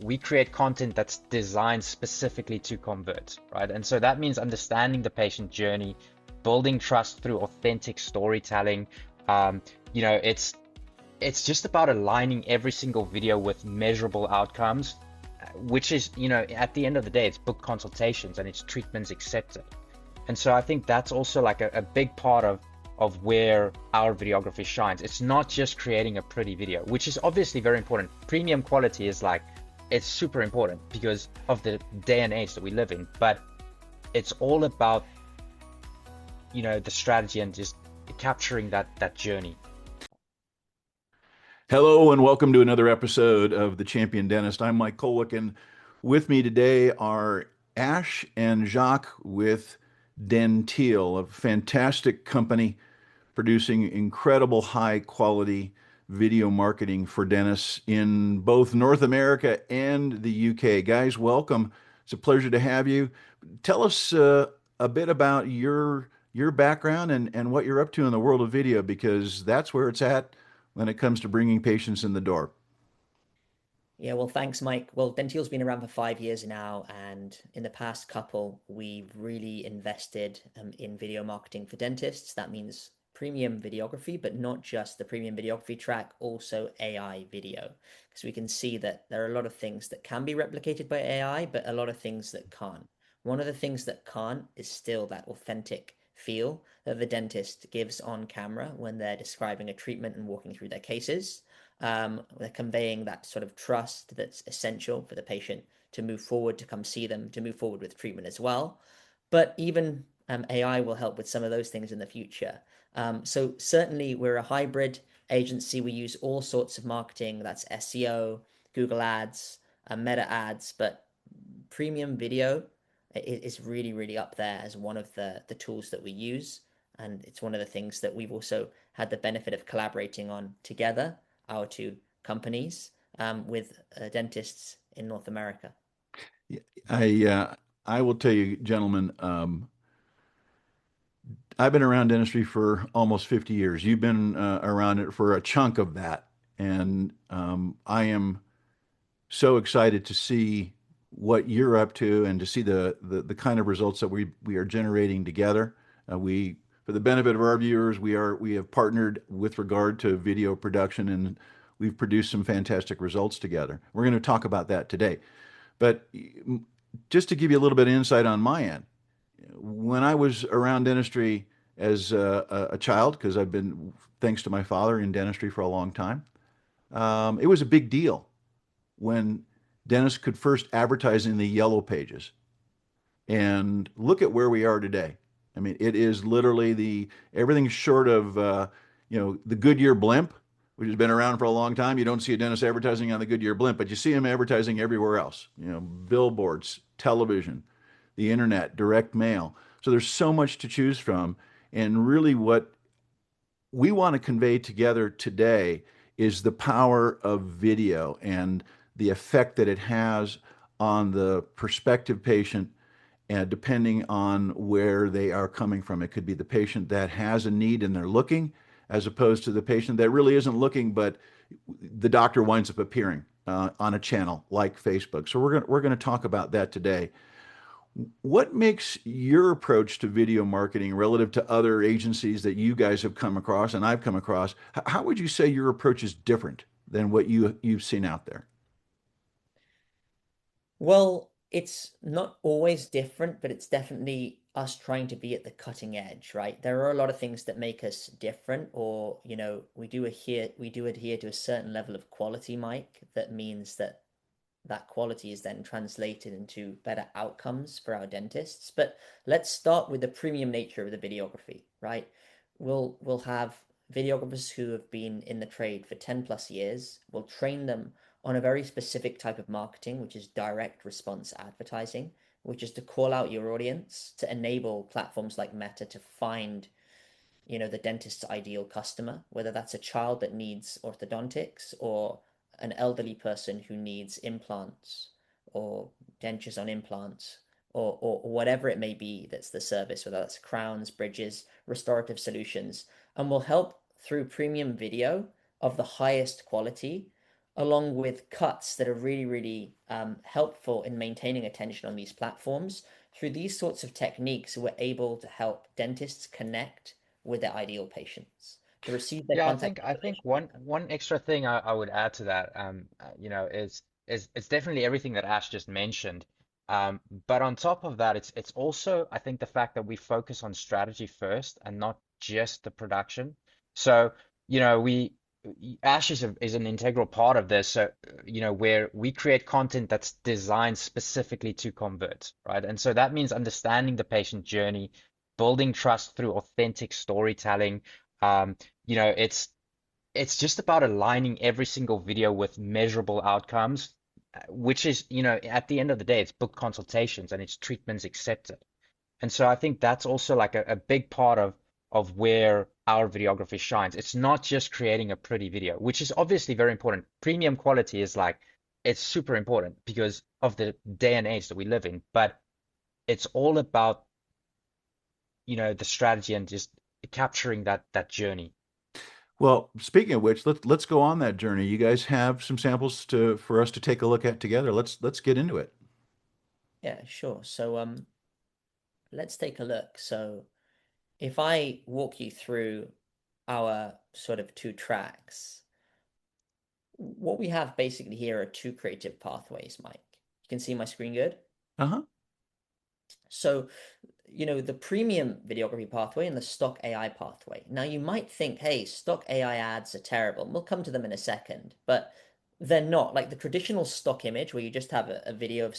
We create content that's designed specifically to convert, right? And so that means understanding the patient journey, building trust through authentic storytelling. Um, it's just about aligning every single video with measurable outcomes, which is, at the end of the day, it's book consultations and it's treatments accepted. And so I think that's also like a big part of where our videography shines. It's not just creating a pretty video, which is obviously very important. Premium quality is like, it's super important because of the day and age that we live in, but it's all about, the strategy and just capturing that journey. Hello and welcome to another episode of The Champion Dentist. I'm Mike Kulwiec, and with me today are Ash and Jacques with Denteel, a fantastic company producing incredible high quality video marketing for dentists in both North America and the UK. Guys, welcome. It's a pleasure to have you. Tell us a bit about your background and what you're up to in the world of video, because that's where it's at when it comes to bringing patients in the door. Yeah, well, thanks, Mike. Well, Denteel's been around for 5 years now, and in the past couple, we've really invested in video marketing for dentists. That means premium videography, but not just the premium videography track, also AI video, because we can see that there are a lot of things that can be replicated by AI, but a lot of things that can't. One of the things that can't is still that authentic feel that the dentist gives on camera when they're describing a treatment and walking through their cases. They're conveying that sort of trust that's essential for the patient to move forward, to come see them, to move forward with treatment as well. But even AI will help with some of those things in the future. So certainly we're a hybrid agency. We use all sorts of marketing. That's SEO, Google Ads, Meta Ads, but premium video is really, really up there as one of the tools that we use. And it's one of the things that we've also had the benefit of collaborating on together, our two companies, with dentists in North America. I will tell you, gentlemen, I've been around dentistry for almost 50 years. You've been around it for a chunk of that. And I am so excited to see what you're up to and to see the kind of results that we are generating together. For the benefit of our viewers, we have partnered with regard to video production, and we've produced some fantastic results together. We're going to talk about that today. But just to give you a little bit of insight on my end, when I was around dentistry as a child, because I've been, thanks to my father, in dentistry for a long time, it was a big deal when dentists could first advertise in the yellow pages. And look at where we are today. I mean, it is literally everything short of the Goodyear blimp, which has been around for a long time. You don't see a dentist advertising on the Goodyear blimp, but you see them advertising everywhere else. Billboards, television, the internet, direct mail. So there's so much to choose from. And really what we want to convey together today is the power of video and the effect that it has on the prospective patient, and depending on where they are coming from. It could be the patient that has a need and they're looking, as opposed to the patient that really isn't looking, but the doctor winds up appearing on a channel like Facebook. So we're going to talk about that today. What makes your approach to video marketing relative to other agencies that you guys have come across and I've come across? How would you say your approach is different than what you've seen out there? Well, it's not always different, but it's definitely us trying to be at the cutting edge, right? There are a lot of things that make us different, or, we do adhere to a certain level of quality, Mike, that means that that quality is then translated into better outcomes for our dentists. But let's start with the premium nature of the videography, right? We'll have videographers who have been in the trade for 10 plus years. We'll train them on a very specific type of marketing, which is direct response advertising, which is to call out your audience, to enable platforms like Meta to find, the dentist's ideal customer, whether that's a child that needs orthodontics or an elderly person who needs implants or dentures on implants, or whatever it may be that's the service, whether that's crowns, bridges, restorative solutions, and will help through premium video of the highest quality along with cuts that are really helpful in maintaining attention on these platforms. Through these sorts of techniques, we're able to help dentists connect with their ideal patients to receive their Yeah, contact I think information. one extra thing I would add to that, you know, is it's definitely everything that Ash just mentioned. But on top of that, it's also I think the fact that we focus on strategy first and not just the production. So, you know, Ash is an integral part of this. So, you know, where we create content that's designed specifically to convert, right? And so that means understanding the patient journey, building trust through authentic storytelling. Um, you know, it's just about aligning every single video with measurable outcomes, which is, you know, at the end of the day, it's book consultations and it's treatments accepted. And so I think that's also like a big part of where our videography shines. It's not just creating a pretty video, which is obviously very important. Premium quality is like it's super important because of the day and age that we live in, but it's all about, you know, the strategy and just capturing that journey. Well, speaking of which, let's go on that journey. You guys have some samples for us to take a look at together. Let's get into it. Yeah, sure. So let's take a look. So if I walk you through our sort of two tracks, what we have basically here are two creative pathways, Mike. You can see my screen good? Uh-huh. So, you know, the premium videography pathway and the stock AI pathway. Now, you might think, hey, stock AI ads are terrible. And we'll come to them in a second, but they're not. Like the traditional stock image where you just have a video of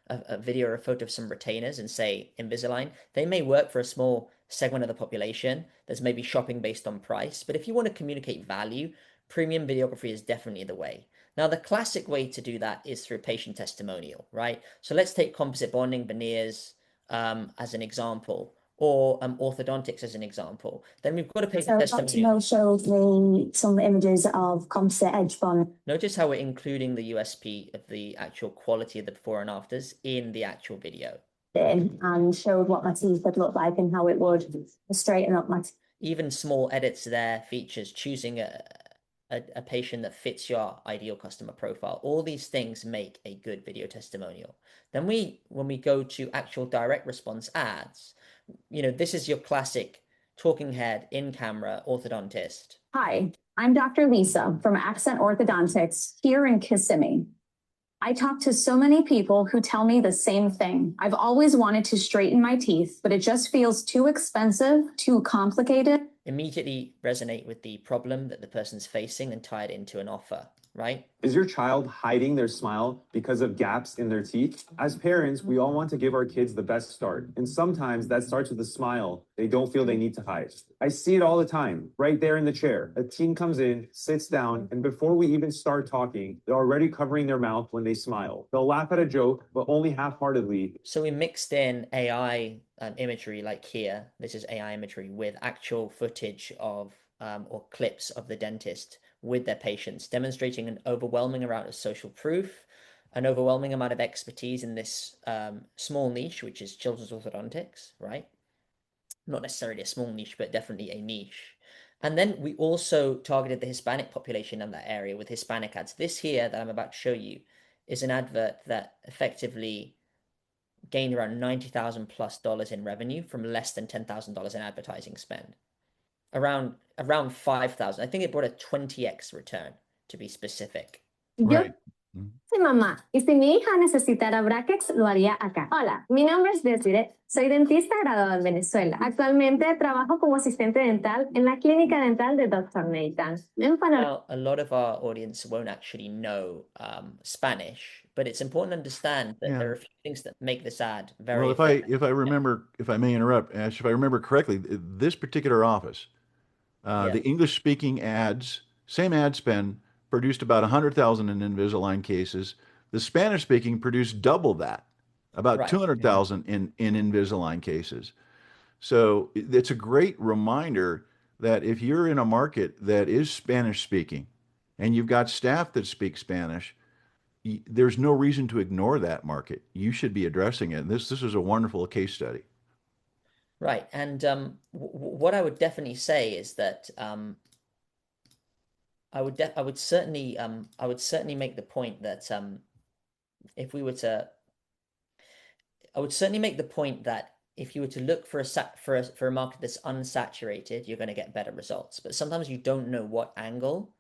a video or a photo of some retainers and say Invisalign, they may work for a small segment of the population that's maybe shopping based on price. But if you want to communicate value, premium videography is definitely the way. Now, the classic way to do that is through patient testimonial, right? So let's take composite bonding, veneers, as an example, or orthodontics as an example, then we've got a patient testimonial. Showed me some images of composite edge bond. Notice how we're including the USP of the actual quality of the before and afters in the actual video. And showed what my teeth would look like and how it would straighten up my teeth. Even small edits there, features, choosing a patient that fits your ideal customer profile. All these things make a good video testimonial. Then when we go to actual direct response ads, you know, this is your classic talking head in camera orthodontist. Hi, I'm Dr. Lisa from Accent Orthodontics here in Kissimmee. I talk to so many people who tell me the same thing. I've always wanted to straighten my teeth, but it just feels too expensive, too complicated. Immediately resonate with the problem that the person's facing and tie it into an offer, right? Is your child hiding their smile because of gaps in their teeth? As parents, we all want to give our kids the best start. And sometimes that starts with a smile they don't feel they need to hide. I see it all the time, right there in the chair. A teen comes in, sits down, and before we even start talking, they're already covering their mouth when they smile. They'll laugh at a joke, but only half-heartedly. So we mixed in AI imagery, like here, this is AI imagery with actual footage of or clips of the dentist with their patients, demonstrating an overwhelming amount of social proof, an overwhelming amount of expertise in this small niche, which is children's orthodontics, right? Not necessarily a small niche, but definitely a niche. And then we also targeted the Hispanic population in that area with Hispanic ads. This here that I'm about to show you is an advert that effectively gained around $90,000+ in revenue from less than $10,000 in advertising spend. Around 5,000. I think it brought a 20x return, to be specific. Right. Soy mamá, y si mi hija necesitara brackets, lo haría acá. Hola, mi nombre es Desiree, soy dentista graduada en Venezuela. Actualmente trabajo como asistente dental en la clínica dental de Dr. Nathan. Now, a lot of our audience won't actually know Spanish, but it's important to understand that there are a few things that make this ad very Well, effective. if I remember, if I may interrupt, Ash, if I remember correctly, this particular office, the English-speaking ads, same ad spend, produced about 100,000 in Invisalign cases. The Spanish-speaking produced double that, about 200,000 in Invisalign cases. So it's a great reminder that if you're in a market that is Spanish-speaking and you've got staff that speak Spanish, there's no reason to ignore that market. You should be addressing it. And this is a wonderful case study. Right. And what I would definitely say is that I would certainly make the point that if we were to I would certainly make the point that if you were to look for a market that's unsaturated, you're going to get better results. But sometimes you don't know what angle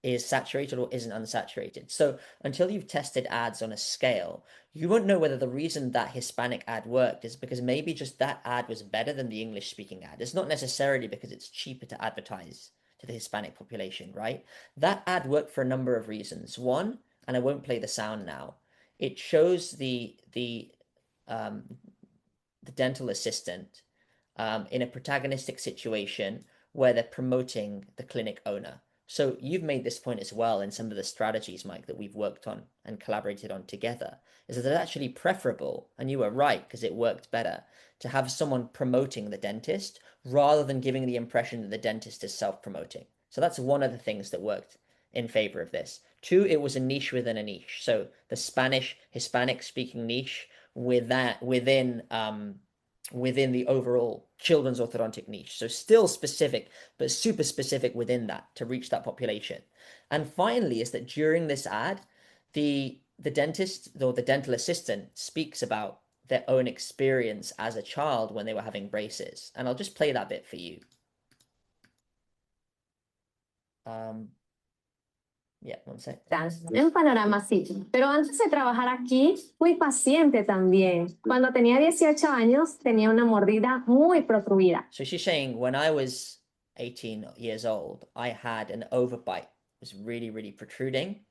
is saturated or isn't unsaturated. So until you've tested ads on a scale, you won't know whether the reason that Hispanic ad worked is because maybe just that ad was better than the English speaking ad. It's not necessarily because it's cheaper to advertise to the Hispanic population, right? That ad worked for a number of reasons. One, and I won't play the sound now, it shows um, the dental assistant in a protagonistic situation where they're promoting the clinic owner. So you've made this point as well in some of the strategies, Mike, that we've worked on and collaborated on together, is that it's actually preferable, and you were right because it worked better, to have someone promoting the dentist rather than giving the impression that the dentist is self-promoting. So that's one of the things that worked in favor of this. Two, it was a niche within a niche. So the Spanish, Hispanic speaking niche within the overall children's orthodontic niche. So still specific, but super specific within that to reach that population. And finally, is that during this ad, the dentist or the dental assistant speaks about their own experience as a child when they were having braces. And I'll just play that bit for you. Yeah, one sec. En un panorama así. Pero antes de trabajar aquí, fui paciente también. Cuando tenía 18 años, tenía una mordida muy protruida. So she's saying, when I was 18 years old, I had an overbite. It was really, really protruding.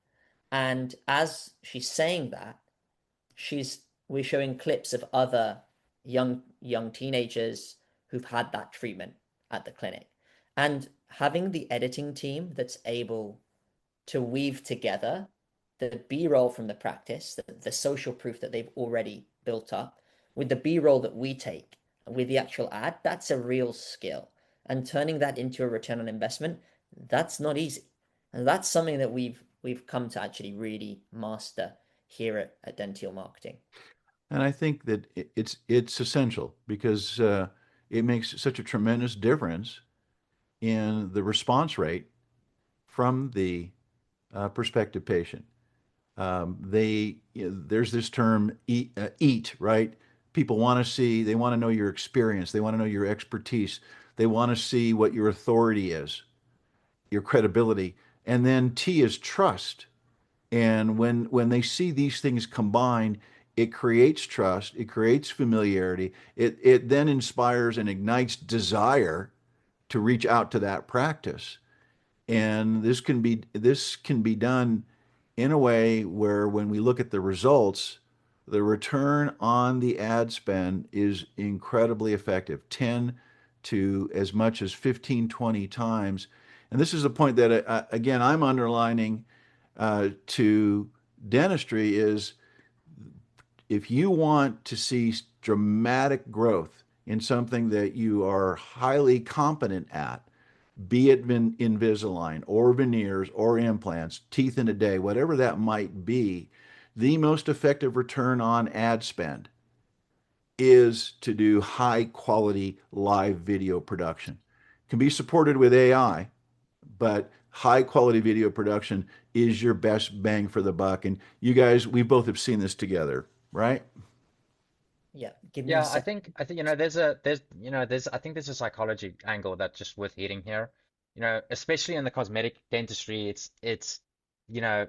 And as she's saying that, we're showing clips of other young teenagers who've had that treatment at the clinic. And having the editing team that's able to weave together the B-roll from the practice, the social proof that they've already built up, with the B-roll that we take, with the actual ad, that's a real skill. And turning that into a return on investment, that's not easy. And that's something that we've come to actually really master here at Denteel Marketing. And I think that it's essential because it makes such a tremendous difference in the response rate from the prospective patient. There's this term eat, right? People want to see, they want to know your experience, they want to know your expertise, they want to see what your authority is, your credibility, and then T is trust. And when they see these things combined, it creates trust, it creates familiarity, it then inspires and ignites desire to reach out to that practice. And this can be done in a way where when we look at the results, the return on the ad spend is incredibly effective, 10 to as much as 15, 20 times. And this is a point that, again, I'm underlining to dentistry is if you want to see dramatic growth in something that you are highly competent at, be it Invisalign or veneers or implants, teeth in a day, whatever that might be, the most effective return on ad spend is to do high quality live video production. It can be supported with AI, but high quality video production is your best bang for the buck. And you guys, we both have seen this together, right? Yeah, give me Yeah, a sec. I think I think there's a psychology angle that's just worth hitting here. Especially in the cosmetic dentistry, it's you know,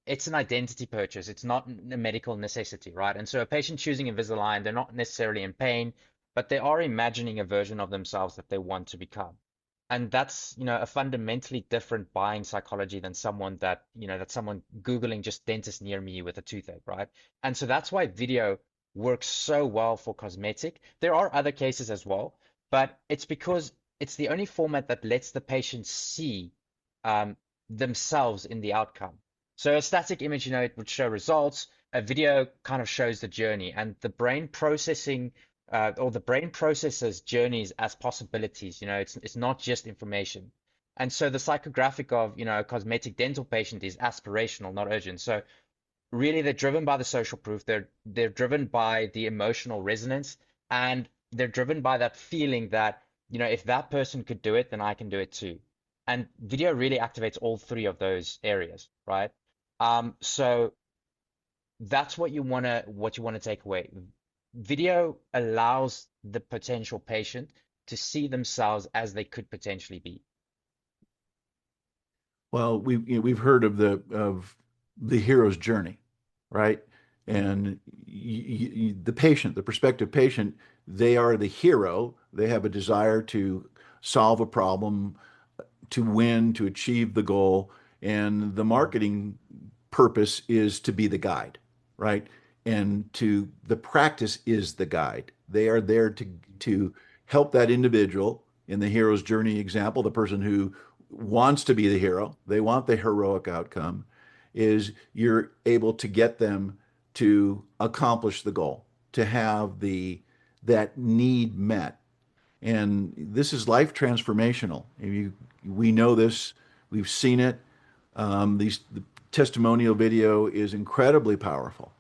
it's an identity purchase. It's not a medical necessity, right? And so a patient choosing Invisalign, they're not necessarily in pain, but they are imagining a version of themselves that they want to become. And that's, a fundamentally different buying psychology than that's someone Googling just dentist near me with a toothache, right? And so that's why video works so well for cosmetic. There are other cases as well, but it's because it's the only format that lets the patient see um, themselves in the outcome. So a static image, it would show results. A video kind of shows the journey, and the brain processing or the brain processes journeys as possibilities. It's not just information. And so the psychographic of, a cosmetic dental patient is aspirational, not urgent. So really they're driven by the social proof. They're driven by the emotional resonance, and they're driven by that feeling that, if that person could do it, then I can do it too. And video really activates all three of those areas, right? So that's what you wanna take away. Video allows the potential patient to see themselves as they could potentially be. Well, we've heard of the hero's journey, right? And the patient, the prospective patient, they are the hero. They have a desire to solve a problem, to win, to achieve the goal, and the marketing purpose is to be the guide, right? And to the practice is the guide. They are there to help that individual in the hero's journey example, the person who wants to be the hero, they want the heroic outcome, is you're able to get them to accomplish the goal, to have that need met. And this is life transformational. We know this, we've seen it. The testimonial video is incredibly powerful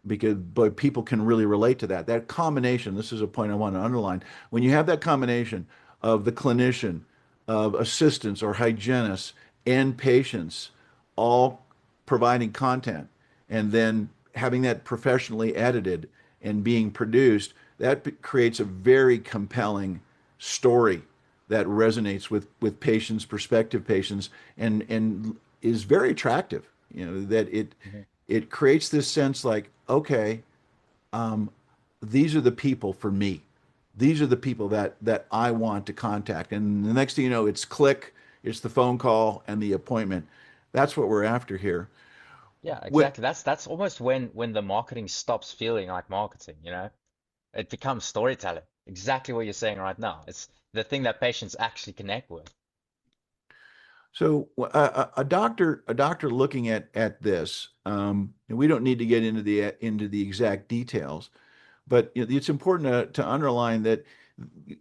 because but people can really relate to that. That combination, this is a point I want to underline. When you have that combination of the clinician, of assistants or hygienists and patients all providing content and then having that professionally edited and being produced, that creates a very compelling story that resonates with patients, prospective patients, and is very attractive. You know, that it creates this sense like, okay, um, these are the people for me. These are the people that I want to contact. And the next thing you know, it's click, it's the phone call and the appointment. That's what we're after here. Yeah, What, exactly. That's almost when the marketing stops feeling like marketing, you know? It becomes storytelling. Exactly what you're saying right now. It's the thing that patients actually connect with. so a doctor looking at this, and we don't need to get into the exact details, but it's important to underline that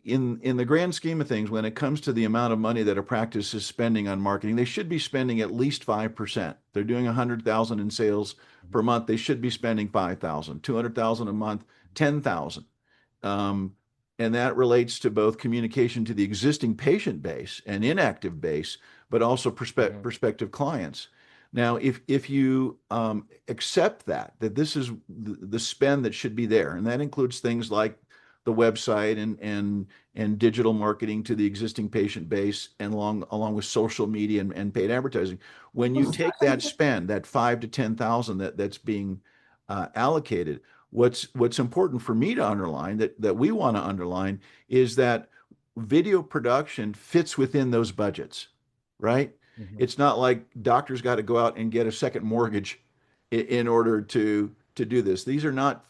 in the grand scheme of things, when it comes to the amount of money that a practice is spending on marketing, they should be spending at least 5%. They're doing 100,000 in sales Mhm. per month. They should be spending 5,000, 200,000 a month, 10,000. Um, and that relates to both communication to the existing patient base and inactive base, but also Mhm. prospective clients. Now, if you accept that this is the spend that should be there, and that includes things like the website and digital marketing to the existing patient base, and along with social media and paid advertising. When you take that spend, that 5 to 10,000 that's being allocated, what's important for me to underline, that we want to underline, is that video production fits within those budgets, right? Mhm. It's not like doctors got to go out and get a second mortgage in order to do this. These are not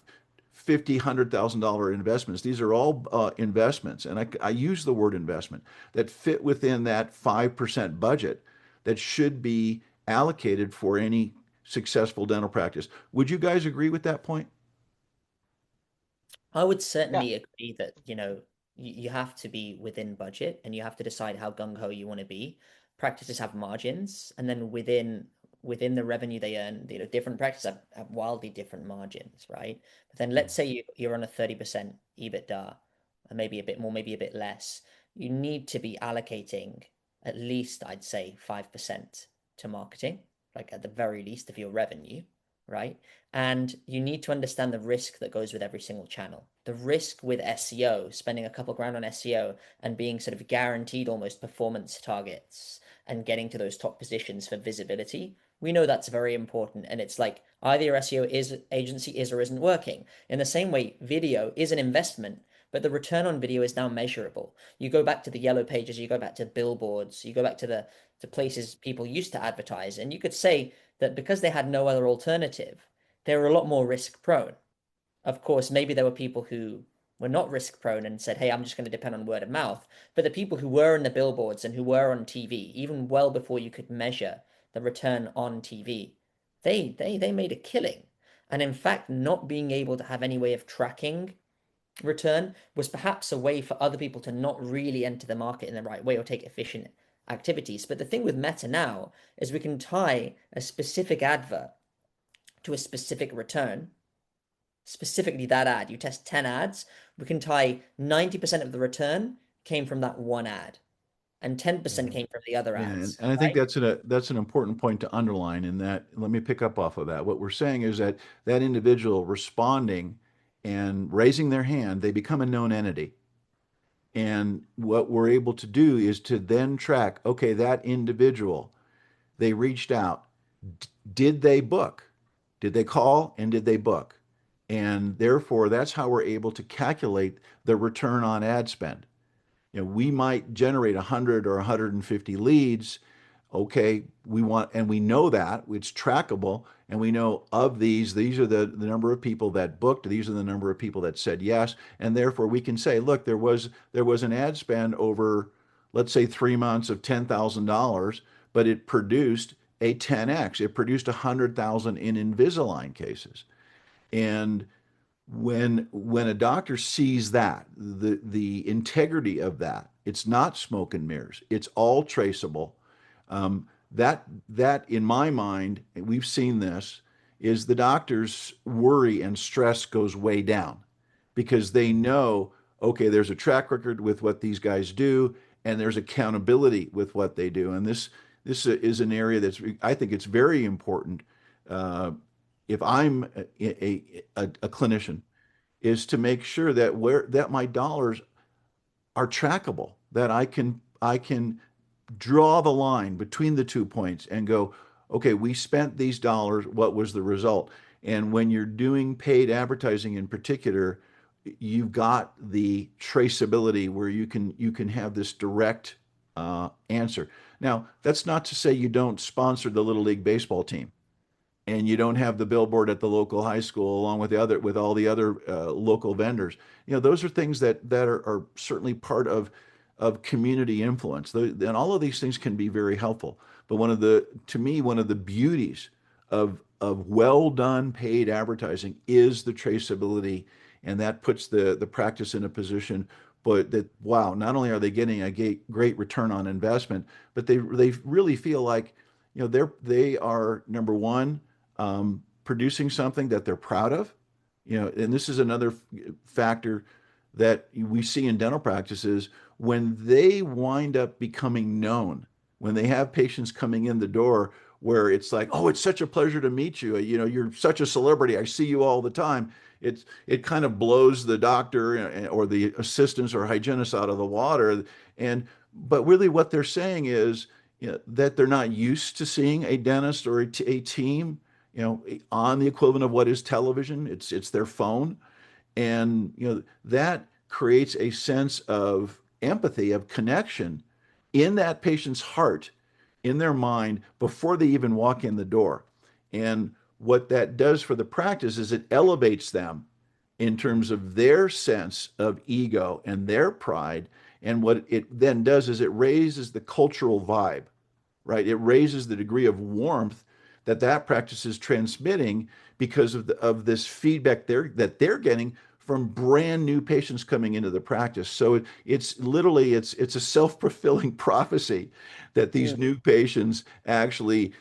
50, $100,000 investments. These are all investments, and I use the word investment, that fit within that 5% budget that should be allocated for any successful dental practice. Would you guys agree with that point? I would Yeah. certainly agree that, you have to be within budget and you have to decide how gung-ho you want to be. Practices have margins, and then within the revenue they earn, different practices have wildly different margins, right? But then let's say you're on a 30% EBITDA, and maybe a bit more, maybe a bit less. You need to be allocating at least, I'd say, 5% to marketing, like at the very least of your revenue, right? And you need to understand the risk that goes with every single channel. The risk with SEO, spending a couple grand on SEO and being sort of guaranteed almost performance targets and getting to those top positions for visibility. We know that's very important. And it's like either your agency is or isn't working. In the same way, video is an investment, but the return on video is now measurable. You go back to the yellow pages, you go back to billboards, you go back to the to places people used to advertise, and you could say that because they had no other alternative, they were a lot more risk prone. Of course, maybe there were people who were not risk prone and said, hey, I'm just going to depend on word of mouth. But the people who were in the billboards and who were on TV, even well before you could measure the return on TV, they made a killing. And in fact, not being able to have any way of tracking return was perhaps a way for other people to not really enter the market in the right way or take efficient activities. But the thing with Meta now is we can tie a specific advert to a specific return, specifically that ad. You test 10 ads, we can tie 90% of the return came from that one ad. and 10% came from the other Yeah, ads. and I think that's an important point to underline in that. Let me pick up off of that. What we're saying is that that individual responding and raising their hand, they become a known entity. And what we're able to do is to then track, okay, that individual, they reached out. Did they book? Did they call and did they book? And therefore, that's how we're able to calculate the return on ad spend. We might generate 100 or 150 leads. Okay, and we know that it's trackable, and we know of these are the number of people that booked, these are the number of people that said yes, and therefore we can say, look, there was an ad spend over, let's say, 3 months of $10,000, but it produced a 10x. It produced 100,000 in Invisalign cases. And when a doctor sees that, the integrity of that, it's not smoke and mirrors, it's all traceable. That in my mind, we've seen this, is the doctor's worry and stress goes way down because they know, okay, there's a track record with what these guys do, and there's accountability with what they do. And this is an area that's, I think it's very important. If I'm a clinician, is to make sure that my dollars are trackable, that I can draw the line between the 2 points and go, okay, we spent these dollars, what was the result? And when you're doing paid advertising in particular, you've got the traceability where you can have this direct answer. Now, that's not to say you don't sponsor the Little League baseball team and you don't have the billboard at the local high school along with all the other local vendors. Those are things that are certainly part of community influence. And all of these things can be very helpful. But to me, one of the beauties of well done paid advertising is the traceability, and that puts the practice in a position. But that, wow, not only are they getting a great return on investment, but they really feel like they are, number one, producing something that they're proud of. And this is another factor that we see in dental practices when they wind up becoming known, when they have patients coming in the door where it's like, oh, it's such a pleasure to meet you. You're such a celebrity. I see you all the time. It kind of blows the doctor or the assistants or hygienists out of the water. But really what they're saying is, that they're not used to seeing a dentist or a team, on the equivalent of what is television. It's their phone. And that creates a sense of empathy, of connection in that patient's heart, in their mind, before they even walk in the door. And what that does for the practice is it elevates them in terms of their sense of ego and their pride. And what it then does is it raises the cultural vibe, right? It raises the degree of warmth that practice is transmitting because of this feedback that they're getting from brand new patients coming into the practice. So it's literally it's a self-fulfilling prophecy that these new patients actually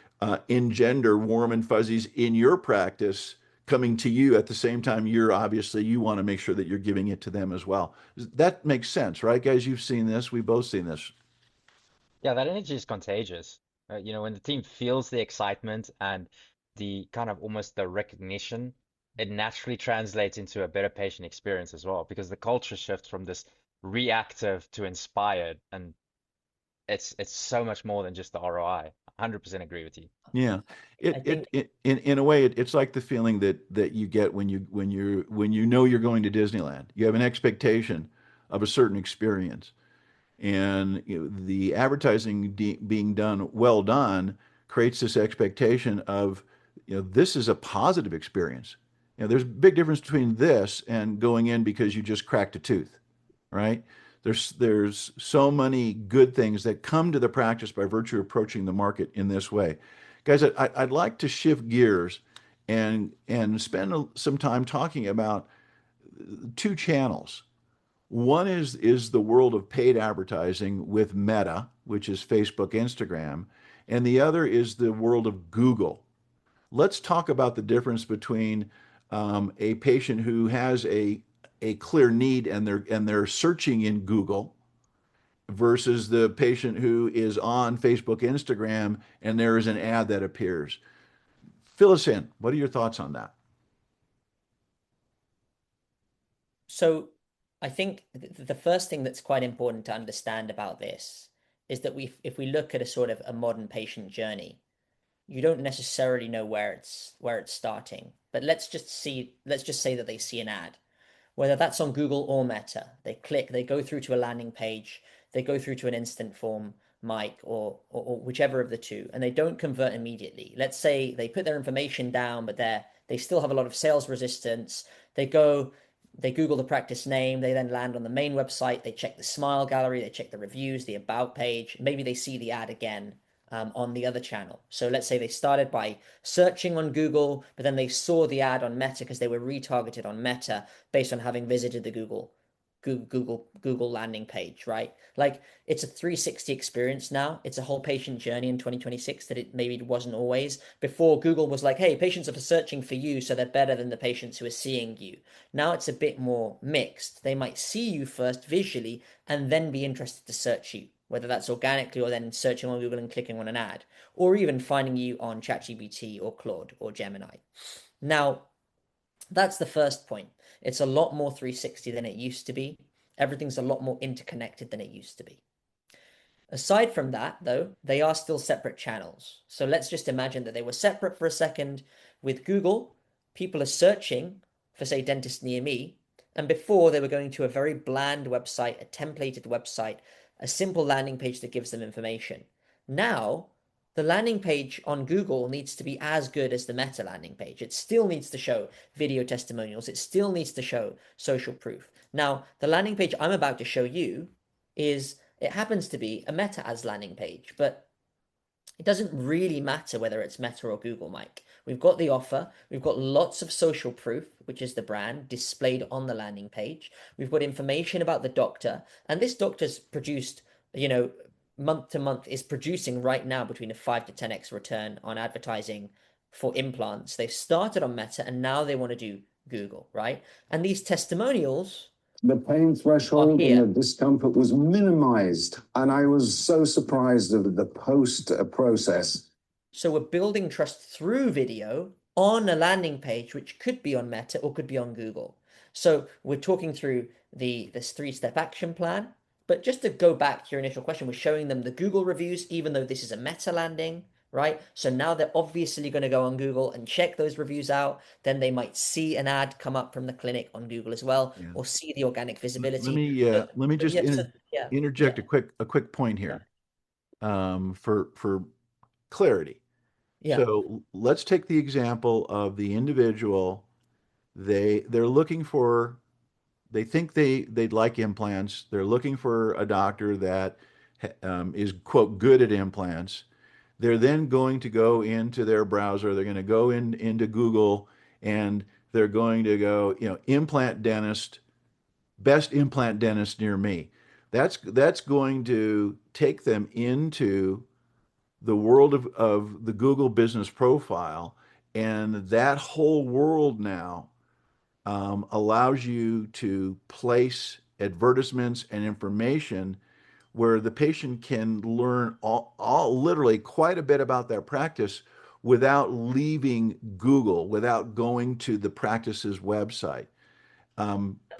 engender warm and fuzzies in your practice coming to you at the same time you want to make sure that you're giving it to them as well. That makes sense, right, guys? You've seen this. We've both seen this. Yeah, that energy is contagious. When the team feels the excitement and the kind of almost the recognition, it naturally translates into a better patient experience as well, because the culture shifts from this reactive to inspired, and it's so much more than just the ROI. 100% agree with you. Yeah, I think in a way, it's like the feeling that you get when you know you're going to Disneyland. You have an expectation of a certain experience, and the advertising being well done creates this expectation of, this is a positive experience. There's a big difference between this and going in because you just cracked a tooth, right? There's so many good things that come to the practice by virtue of approaching the market in this way. Guys, I'd like to shift gears and spend some time talking about two channels. One is the world of paid advertising with Meta, which is Facebook, Instagram, and the other is the world of Google. Let's talk about the difference between a patient who has a clear need and they're searching in Google, versus the patient who is on Facebook, Instagram, and there is an ad that appears. Fill us in. What are your thoughts on that? So I think the first thing that's quite important to understand about this is that if we look at a sort of a modern patient journey, you don't necessarily know where it's starting. But let's just say that they see an ad, whether that's on Google or Meta. They click, they go through to a landing page, they go through to an instant form, Mike, or whichever of the two, and they don't convert immediately. Let's say they put their information down, but they still have a lot of sales resistance. They Google the practice name, they then land on the main website, they check the smile gallery, they check the reviews, the about page, maybe they see the ad again on the other channel. So let's say they started by searching on Google, but then they saw the ad on Meta because they were retargeted on Meta based on having visited the Google landing page, right? Like it's a 360 experience now. It's a whole patient journey in 2026 that it maybe wasn't always. Before, Google was like, hey, patients are searching for you, so they're better than the patients who are seeing you. Now it's a bit more mixed. They might see you first visually and then be interested to search you, whether that's organically or then searching on Google and clicking on an ad, or even finding you on ChatGPT or Claude or Gemini. Now, that's the first point. It's a lot more 360 than it used to be. Everything's a lot more interconnected than it used to be. Aside from that, though, they are still separate channels. So let's just imagine that they were separate for a second. With Google, people are searching for, say, dentist near me. And before, they were going to a very bland website, a templated website, a simple landing page that gives them information. Now, the landing page on Google needs to be as good as the Meta landing page. It still needs to show video testimonials. It still needs to show social proof. Now, the landing page I'm about to show you it happens to be a Meta ads landing page, but it doesn't really matter whether it's Meta or Google, Mike. We've got the offer. We've got lots of social proof, which is the brand, displayed on the landing page. We've got information about the doctor. And this doctor's produced, month to month, is producing right now between a 5 to 10x return on advertising for implants. They've started on Meta and now they want to do Google, right? And these testimonials, the pain threshold and the discomfort was minimized. And I was so surprised of the post process. So we're building trust through video on a landing page, which could be on Meta or could be on Google. So we're talking through this 3-step action plan. But just to go back to your initial question, we're showing them the Google reviews, even though this is a Meta landing, right? So now they're obviously going to go on Google and check those reviews out. Then they might see an ad come up from the clinic on Google as well, or see the organic visibility. Let me just interject a quick point here, for clarity. So let's take the example of the individual. They're looking for. They think they'd like implants. They're looking for a doctor that is, quote, good at implants. They're then going to go into their browser. They're going to go into Google and they're going to go, implant dentist, best implant dentist near me. That's going to take them into the world of the Google business profile. And that whole world now allows you to place advertisements and information where the patient can learn literally quite a bit about their practice without leaving Google, without going to the practice's website.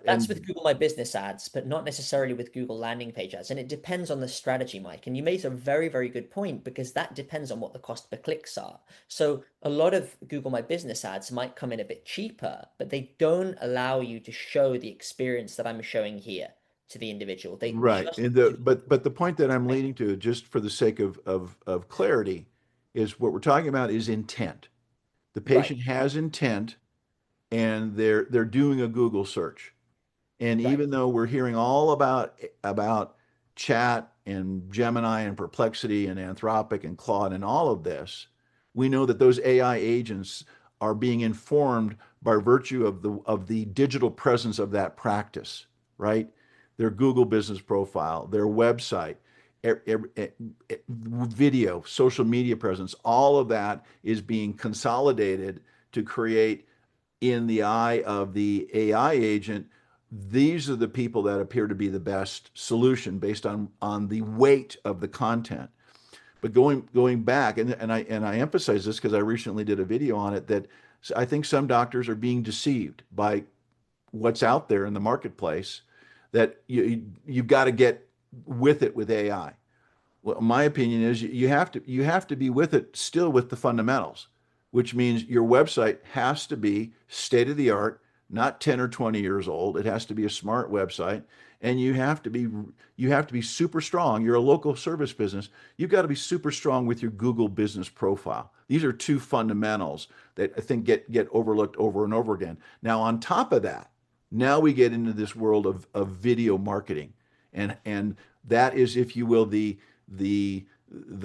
That's with Google My Business ads, but not necessarily with Google landing page ads. And it depends on the strategy, Mike. And you made a very, very good point, because that depends on what the cost per clicks are. So a lot of Google My Business ads might come in a bit cheaper, but they don't allow you to show the experience that I'm showing here to the individual. Right. But the point that I'm leading to, just for the sake of clarity, is what we're talking about is intent. The patient has intent and they're doing a Google search. And even though we're hearing all about chat and Gemini and Perplexity and Anthropic and Claude and all of this, we know that those AI agents are being informed by virtue of the digital presence of that practice, right? Their Google business profile, their website, video, social media presence, all of that is being consolidated to create, in the eye of the AI agent, these are the people that appear to be the best solution based on the weight of the content. But going back, and I emphasize this because I recently did a video on it, that I think some doctors are being deceived by what's out there in the marketplace, that you've got to get with it with AI. Well, my opinion is you have to be with it still with the fundamentals, which means your website has to be state of the art, not 10 or 20 years old. It has to be a smart website, and you have to be super strong. You're a local service business. You've got to be super strong with your Google business profile. These are two fundamentals that I think get overlooked over and over again. Now, on top of that, now we get into this world of video marketing, and that is, if you will, the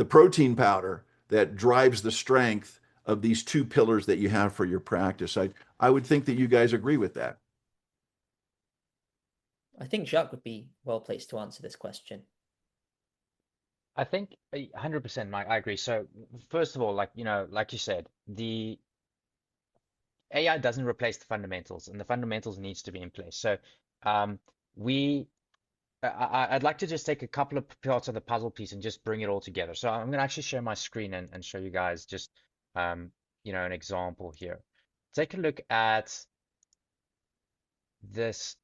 protein powder that drives the strength of these two pillars that you have for your practice. I would think that you guys agree with that. I think Jacques would be well placed to answer this question. I think 100%, Mike. I agree. So first of all, like you said, the AI doesn't replace the fundamentals, and the fundamentals needs to be in place. So I'd like to just take a couple of parts of the puzzle piece and just bring it all together. So I'm going to actually share my screen and show you guys just an example here. Take a look at this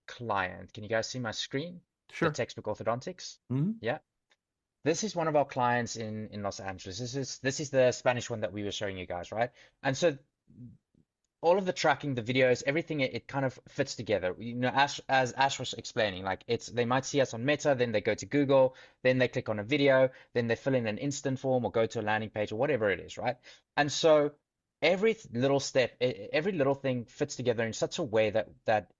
client. Can you guys see my screen? Sure. The Textbook Orthodontics. Mm-hmm. Yeah. This is one of our clients in Los Angeles. This is the Spanish one that we were showing you guys, right? And so all of the tracking, the videos, everything, it kind of fits together. As Ash was explaining, like they might see us on Meta, then they go to Google, then they click on a video, then they fill in an instant form or go to a landing page or whatever it is, right? And so every little step, every little thing fits together in such a way that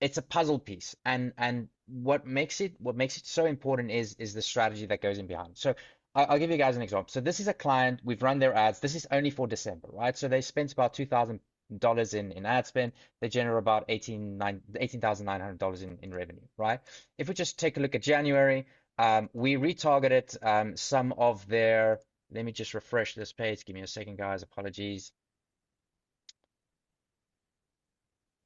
it's a puzzle piece. And what makes it so important is the strategy that goes in behind. So I'll give you guys an example. So this is a client, we've run their ads. This is only for December, right? So they spent about $2,000 in ad spend. They generate about $18,900 in revenue, right? If we just take a look at January, we retargeted some of their, let me just refresh this page. Give me a second, guys. Apologies.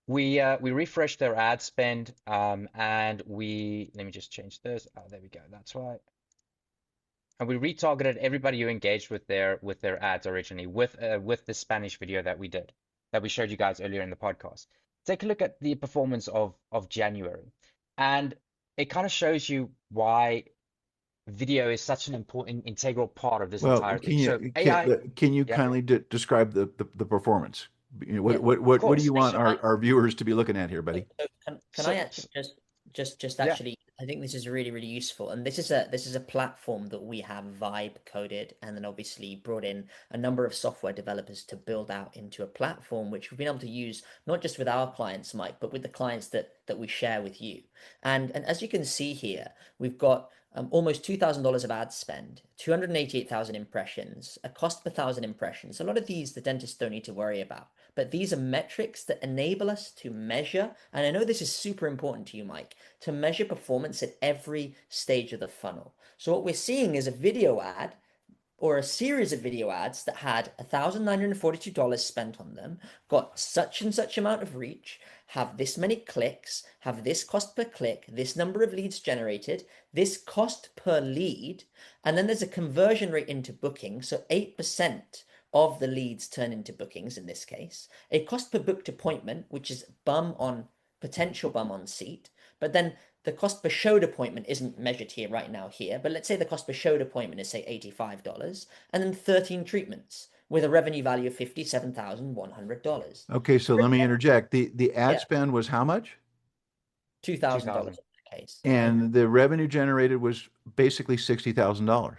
We refreshed their ad spend, and let me just change this. Oh, there we go. That's right. And we retargeted everybody who engaged with their ads originally with the Spanish video that we did, that we showed you guys earlier in the podcast. Take a look at the performance of January, and it kind of shows you why video is such an important integral part of this entire thing. So AI, can you kindly describe the performance? What do you want our viewers to be looking at here, buddy? Can I actually just actually, I think this is really, really useful. And this is a platform that we have vibe coded and then obviously brought in a number of software developers to build out into a platform which we've been able to use not just with our clients, Mike, but with the clients that we share with you. And as you can see here, we've got almost $2,000 of ad spend, 288,000 impressions, a cost per 1,000 impressions. A lot of these the dentists don't need to worry about, but these are metrics that enable us to measure, and I know this is super important to you, Mike, to measure performance at every stage of the funnel. So what we're seeing is a video ad or a series of video ads that had $1,942 spent on them, got such and such amount of reach, have this many clicks, have this cost per click, this number of leads generated, this cost per lead, and then there's a conversion rate into bookings, so 8% of the leads turn into bookings in this case, a cost per booked appointment, which is potential bum on seat, but then the cost per showed appointment isn't measured here right now here, but let's say the cost per showed appointment is say $85, and then 13 treatments with a revenue value of $57,100. Okay, so let me interject. The ad spend was how much? $2,000 in that case. And the revenue generated was basically $60,000.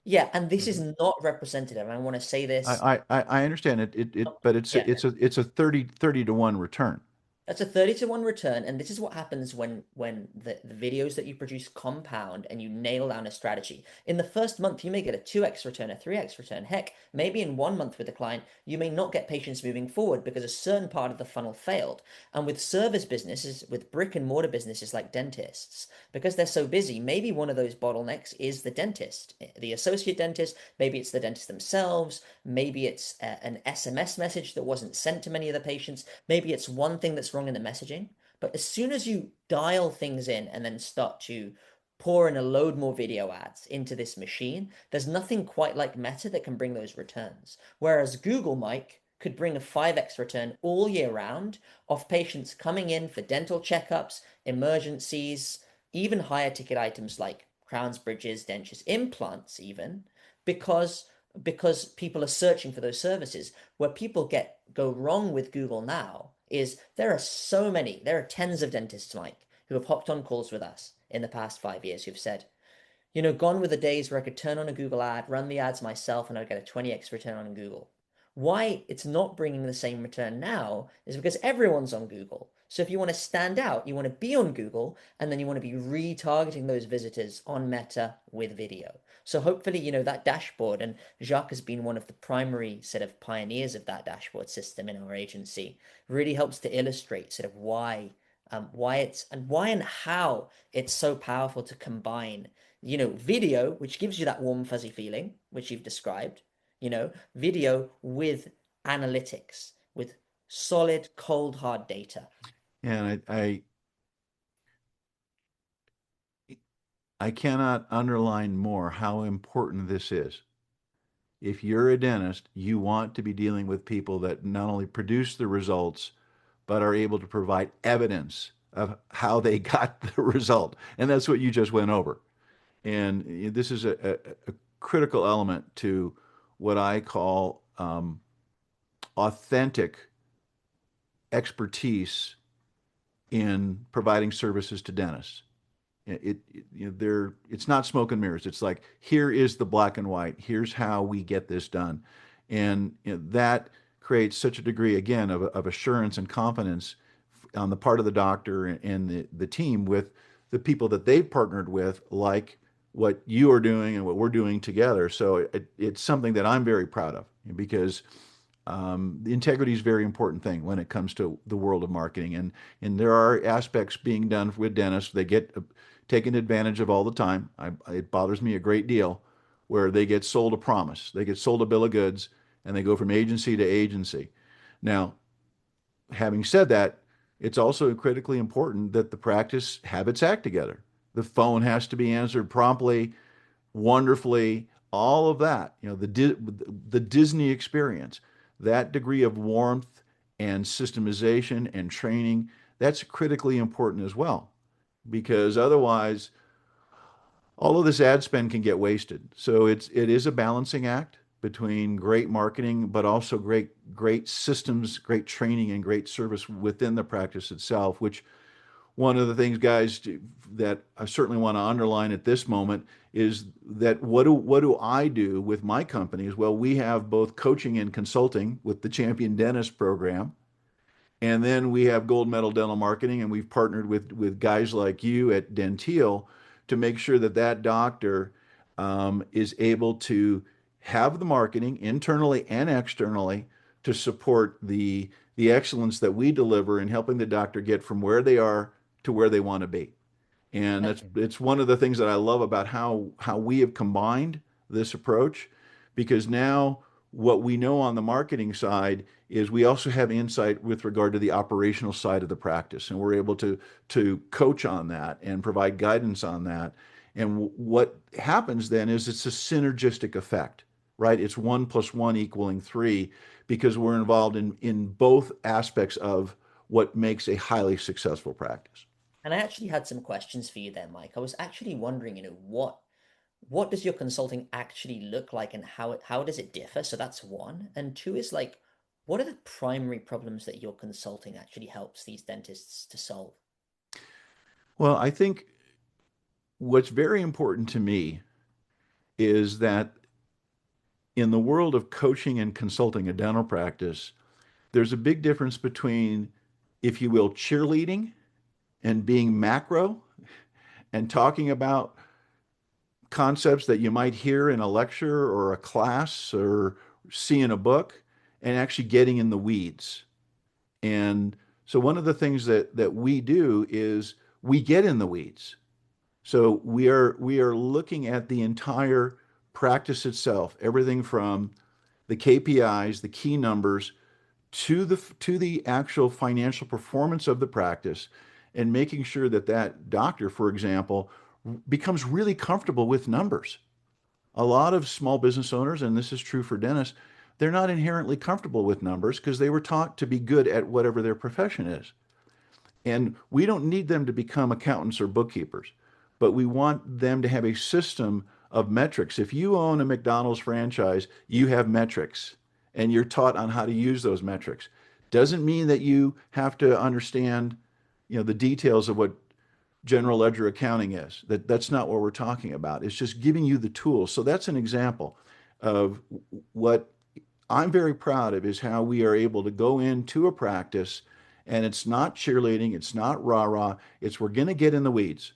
Yeah, and this is not representative. I want to say this. I understand it, but it's a 30 to 1 return. That's a 30 to 1 return, and this is what happens when the videos that you produce compound and you nail down a strategy. In the first month, you may get a 2x return, a 3x return. Heck, maybe in 1 month with a client, you may not get patients moving forward because a certain part of the funnel failed. And with service businesses, with brick and mortar businesses like dentists, because they're so busy, maybe one of those bottlenecks is the dentist, the associate dentist, maybe it's the dentist themselves, maybe it's an SMS message that wasn't sent to many of the patients, maybe it's one thing that's wrong in the messaging, but as soon as you dial things in and then start to pour in a load more video ads into this machine, there's nothing quite like Meta that can bring those returns. Whereas Google, Mike, could bring a 5x return all year round of patients coming in for dental checkups, emergencies, even higher ticket items like crowns, bridges, dentures, implants even, because people are searching for those services. Where people go wrong with Google now is there are tens of dentists, Mike, who have hopped on calls with us in the past 5 years who've said, gone were the days where I could turn on a Google ad, run the ads myself, and I'd get a 20x return on Google. Why it's not bringing the same return now is because everyone's on Google. So if you want to stand out, you want to be on Google, and then you want to be retargeting those visitors on Meta with video. So hopefully, that dashboard, and Jacques has been one of the primary sort of pioneers of that dashboard system in our agency, really helps to illustrate sort of why and how it's so powerful to combine, video, which gives you that warm fuzzy feeling, which you've described, video with analytics, with solid, cold, hard data. And I cannot underline more how important this is. If you're a dentist, you want to be dealing with people that not only produce the results, but are able to provide evidence of how they got the result. And that's what you just went over. And this is a critical element to what I call authentic expertise in providing services to dentists. It's not smoke and mirrors. It's like, here is the black and white. Here's how we get this done. And that creates such a degree, again, of assurance and confidence on the part of the doctor and the team with the people that they've partnered with, like what you are doing and what we're doing together. So it's something that I'm very proud of, because the integrity is a very important thing when it comes to the world of marketing. And there are aspects being done with dentists. They get taken advantage of all the time. It bothers me a great deal where they get sold a promise. They get sold a bill of goods, and they go from agency to agency. Now, having said that, it's also critically important that the practice have its act together. The phone has to be answered promptly, wonderfully, all of that. The Disney experience, that degree of warmth and systemization and training, that's critically important as well, because otherwise all of this ad spend can get wasted. So it is a balancing act between great marketing, but also great systems, great training, and great service within the practice itself, which one of the things, guys, that I certainly want to underline at this moment is that what do I do with my companies? Well, we have both coaching and consulting with the Champion Dentist program. And then we have gold medal dental marketing, and we've partnered with guys like you at Denteel to make sure that doctor is able to have the marketing internally and externally to support the excellence that we deliver in helping the doctor get from where they are to where they want to be. And it's one of the things that I love about how we have combined this approach, because now what we know on the marketing side is we also have insight with regard to the operational side of the practice, and we're able to coach on that and provide guidance on that. And what happens then is it's a synergistic effect, right? It's 1 + 1 = 3, because we're involved in both aspects of what makes a highly successful practice. And I actually had some questions for you there, Mike. I was actually wondering, what does your consulting actually look like, and how does it differ? So that's one. And two is like, what are the primary problems that your consulting actually helps these dentists to solve? Well, I think what's very important to me is that in the world of coaching and consulting a dental practice, there's a big difference between, if you will, cheerleading and being macro and talking about concepts that you might hear in a lecture or a class or see in a book, and actually getting in the weeds. And so one of the things that we do is we get in the weeds. So we are looking at the entire practice itself, everything from the KPIs, the key numbers, to the actual financial performance of the practice, and making sure that that doctor, for example, becomes really comfortable with numbers. A lot of small business owners, and this is true for dentists, they're not inherently comfortable with numbers because they were taught to be good at whatever their profession is. And we don't need them to become accountants or bookkeepers, but we want them to have a system of metrics. If you own a McDonald's franchise, you have metrics and you're taught on how to use those metrics. Doesn't mean that you have to understand, the details of what general ledger accounting is. That's not what we're talking about. It's just giving you the tools. So that's an example of what I'm very proud of, is how we are able to go into a practice, and it's not cheerleading, it's not rah-rah, it's we're going to get in the weeds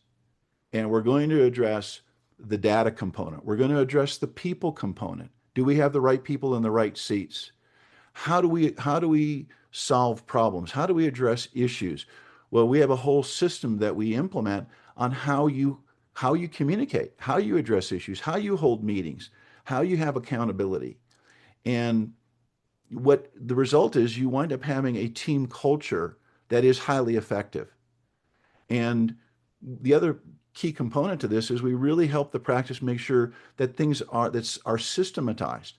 and we're going to address the data component. We're going to address the people component. Do we have the right people in the right seats? How do we solve problems? How do we address issues? Well, we have a whole system that we implement on how you communicate, how you address issues, how you hold meetings, how you have accountability. And what the result is, you wind up having a team culture that is highly effective. And the other key component to this is we really help the practice make sure that things are systematized.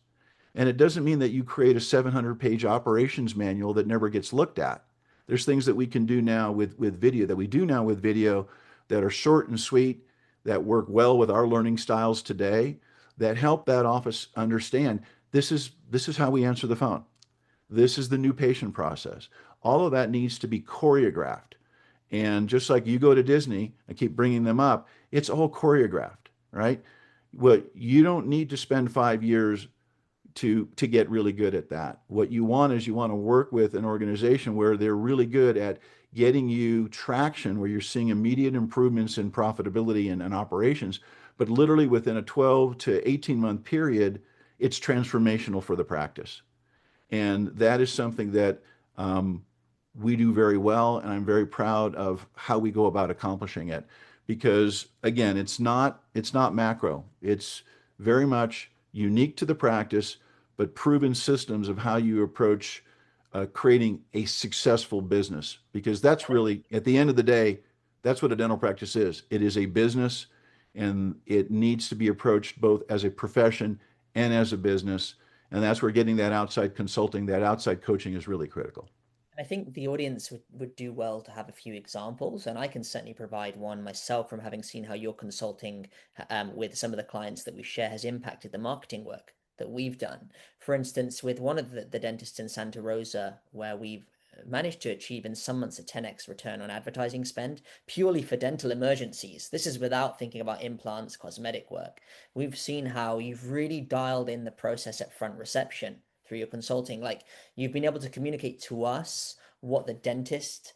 And it doesn't mean that you create a 700-page operations manual that never gets looked at. There's things that we can do now with video, that are short and sweet, that work well with our learning styles today, that help that office understand this is how we answer the phone. This is the new patient process. All of that needs to be choreographed. And just like you go to Disney, I keep bringing them up, it's all choreographed, right? What you don't need to spend 5 years to get really good at that. What you want is, you want to work with an organization where they're really good at getting you traction, where you're seeing immediate improvements in profitability and operations, but literally within a 12 to 18-month period, it's transformational for the practice. And that is something that we do very well, and I'm very proud of how we go about accomplishing it. Because again, it's not macro. It's very much unique to the practice, but proven systems of how you approach creating a successful business. Because that's really, at the end of the day, that's what a dental practice is. It is a business, and it needs to be approached both as a profession and as a business. And that's where getting that outside consulting, that outside coaching is really critical. I think the audience would do well to have a few examples, and I can certainly provide one myself from having seen how your consulting with some of the clients that we share has impacted the marketing work that we've done. For instance, with one of the dentists in Santa Rosa, where we've managed to achieve in some months a 10x return on advertising spend purely for dental emergencies. This is without thinking about implants, cosmetic work. We've seen how you've really dialed in the process at front reception through your consulting. Like, you've been able to communicate to us what the dentist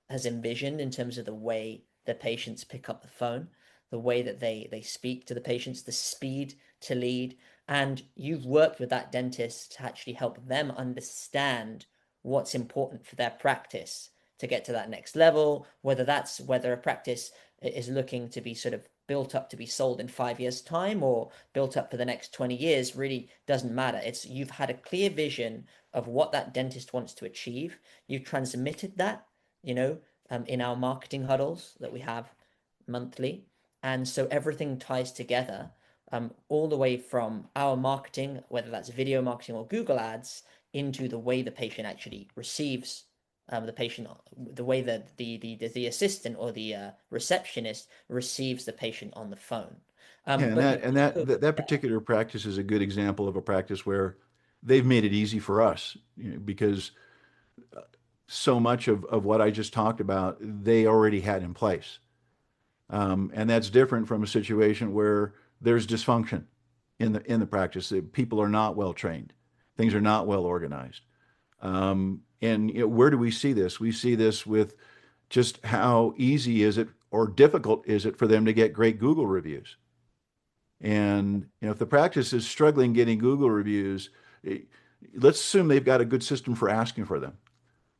has envisioned in terms of the way the patients pick up the phone, the way that they speak to the patients, the speed to lead. And you've worked with that dentist to actually help them understand what's important for their practice to get to that next level, whether a practice is looking to be sort of built up to be sold in 5 years' time or built up for the next 20 years really doesn't matter. You've had a clear vision of what that dentist wants to achieve. You've transmitted that, in our marketing huddles that we have monthly. And so everything ties together, all the way from our marketing, whether that's video marketing or Google ads, into the way the patient actually receives the patient, the way that the assistant or the receptionist receives the patient on the phone. That particular practice is a good example of a practice where they've made it easy for us, because so much of what I just talked about, they already had in place. And that's different from a situation where there's dysfunction in the practice. People are not well trained. Things are not well organized. And where do we see this? We see this with just how easy is it or difficult is it for them to get great Google reviews. And if the practice is struggling getting Google reviews, let's assume they've got a good system for asking for them,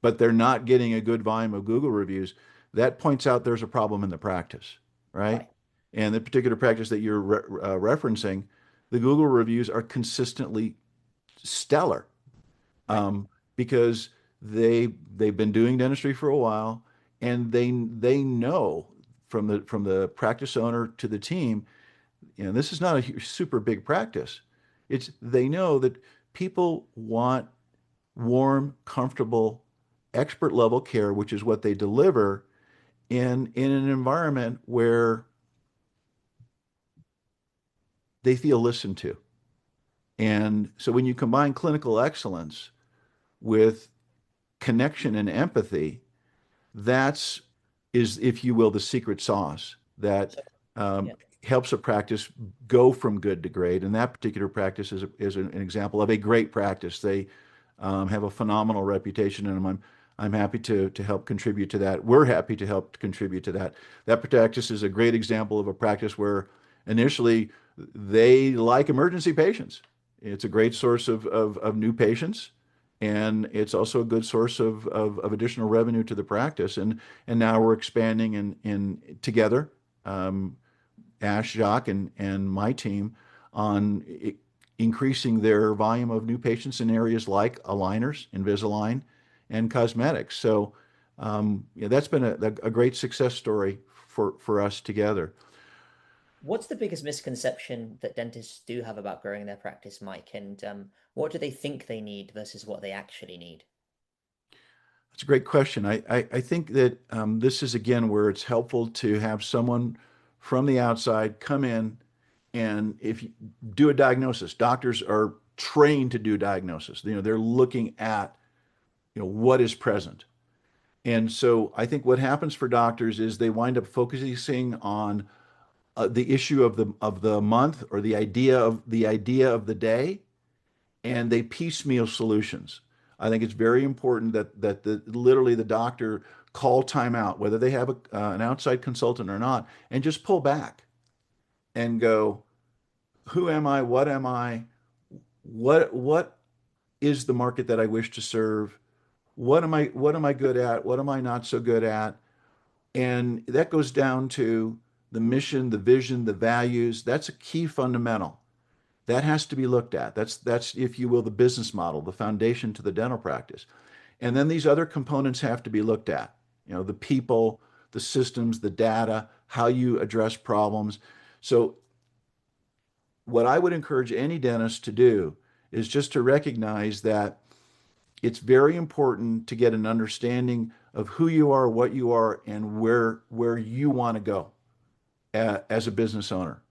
but they're not getting a good volume of Google reviews. That points out there's a problem in the practice, right? And the particular practice that you're referencing, the Google reviews are consistently stellar, because they've been doing dentistry for a while, and they know from the practice owner to the team, this is not a super big practice. They know that people want warm, comfortable, expert level care, which is what they deliver in an environment where they feel listened to. And so when you combine clinical excellence with connection and empathy, that's if you will, the secret sauce that helps a practice go from good to great. And that particular practice is an example of a great practice. They have a phenomenal reputation, and I'm happy to help contribute to that. We're happy to help contribute to that. That practice is a great example of a practice where initially they like emergency patients. It's a great source of new patients, and it's also a good source of additional revenue to the practice. And now we're expanding in together, Ash, Jacques, and my team on increasing their volume of new patients in areas like aligners, Invisalign, and cosmetics. So that's been a great success story for us together. What's the biggest misconception that dentists do have about growing their practice, Mike? And what do they think they need versus what they actually need? That's a great question. I think that this is, again, where it's helpful to have someone from the outside come in, and if you do a diagnosis, doctors are trained to do diagnosis. They're looking at what is present. And so I think what happens for doctors is they wind up focusing on the issue of the month, or the idea of the day, and they piecemeal solutions. I think it's very important that literally the doctor call time out, whether they have an outside consultant or not, and just pull back and go, who am I? What am I? What is the market that I wish to serve? What am I good at? What am I not so good at? And that goes down to the mission, the vision, the values. That's a key fundamental. That has to be looked at. That's, if you will, the business model, the foundation to the dental practice. And then these other components have to be looked at. The people, the systems, the data, how you address problems. So what I would encourage any dentist to do is just to recognize that it's very important to get an understanding of who you are, what you are, and where you want to go as a business owner.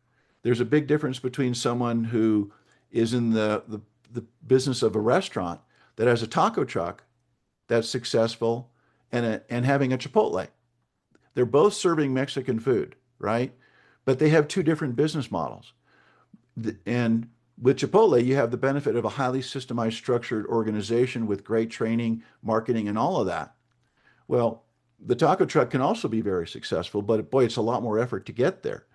There's a big difference between someone who is in the business of a restaurant that has a taco truck that's successful, and having a Chipotle. They're both serving Mexican food, right? But they have two different business models. And with Chipotle, you have the benefit of a highly systemized, structured organization with great training, marketing, and all of that. Well, the taco truck can also be very successful, but boy, it's a lot more effort to get there.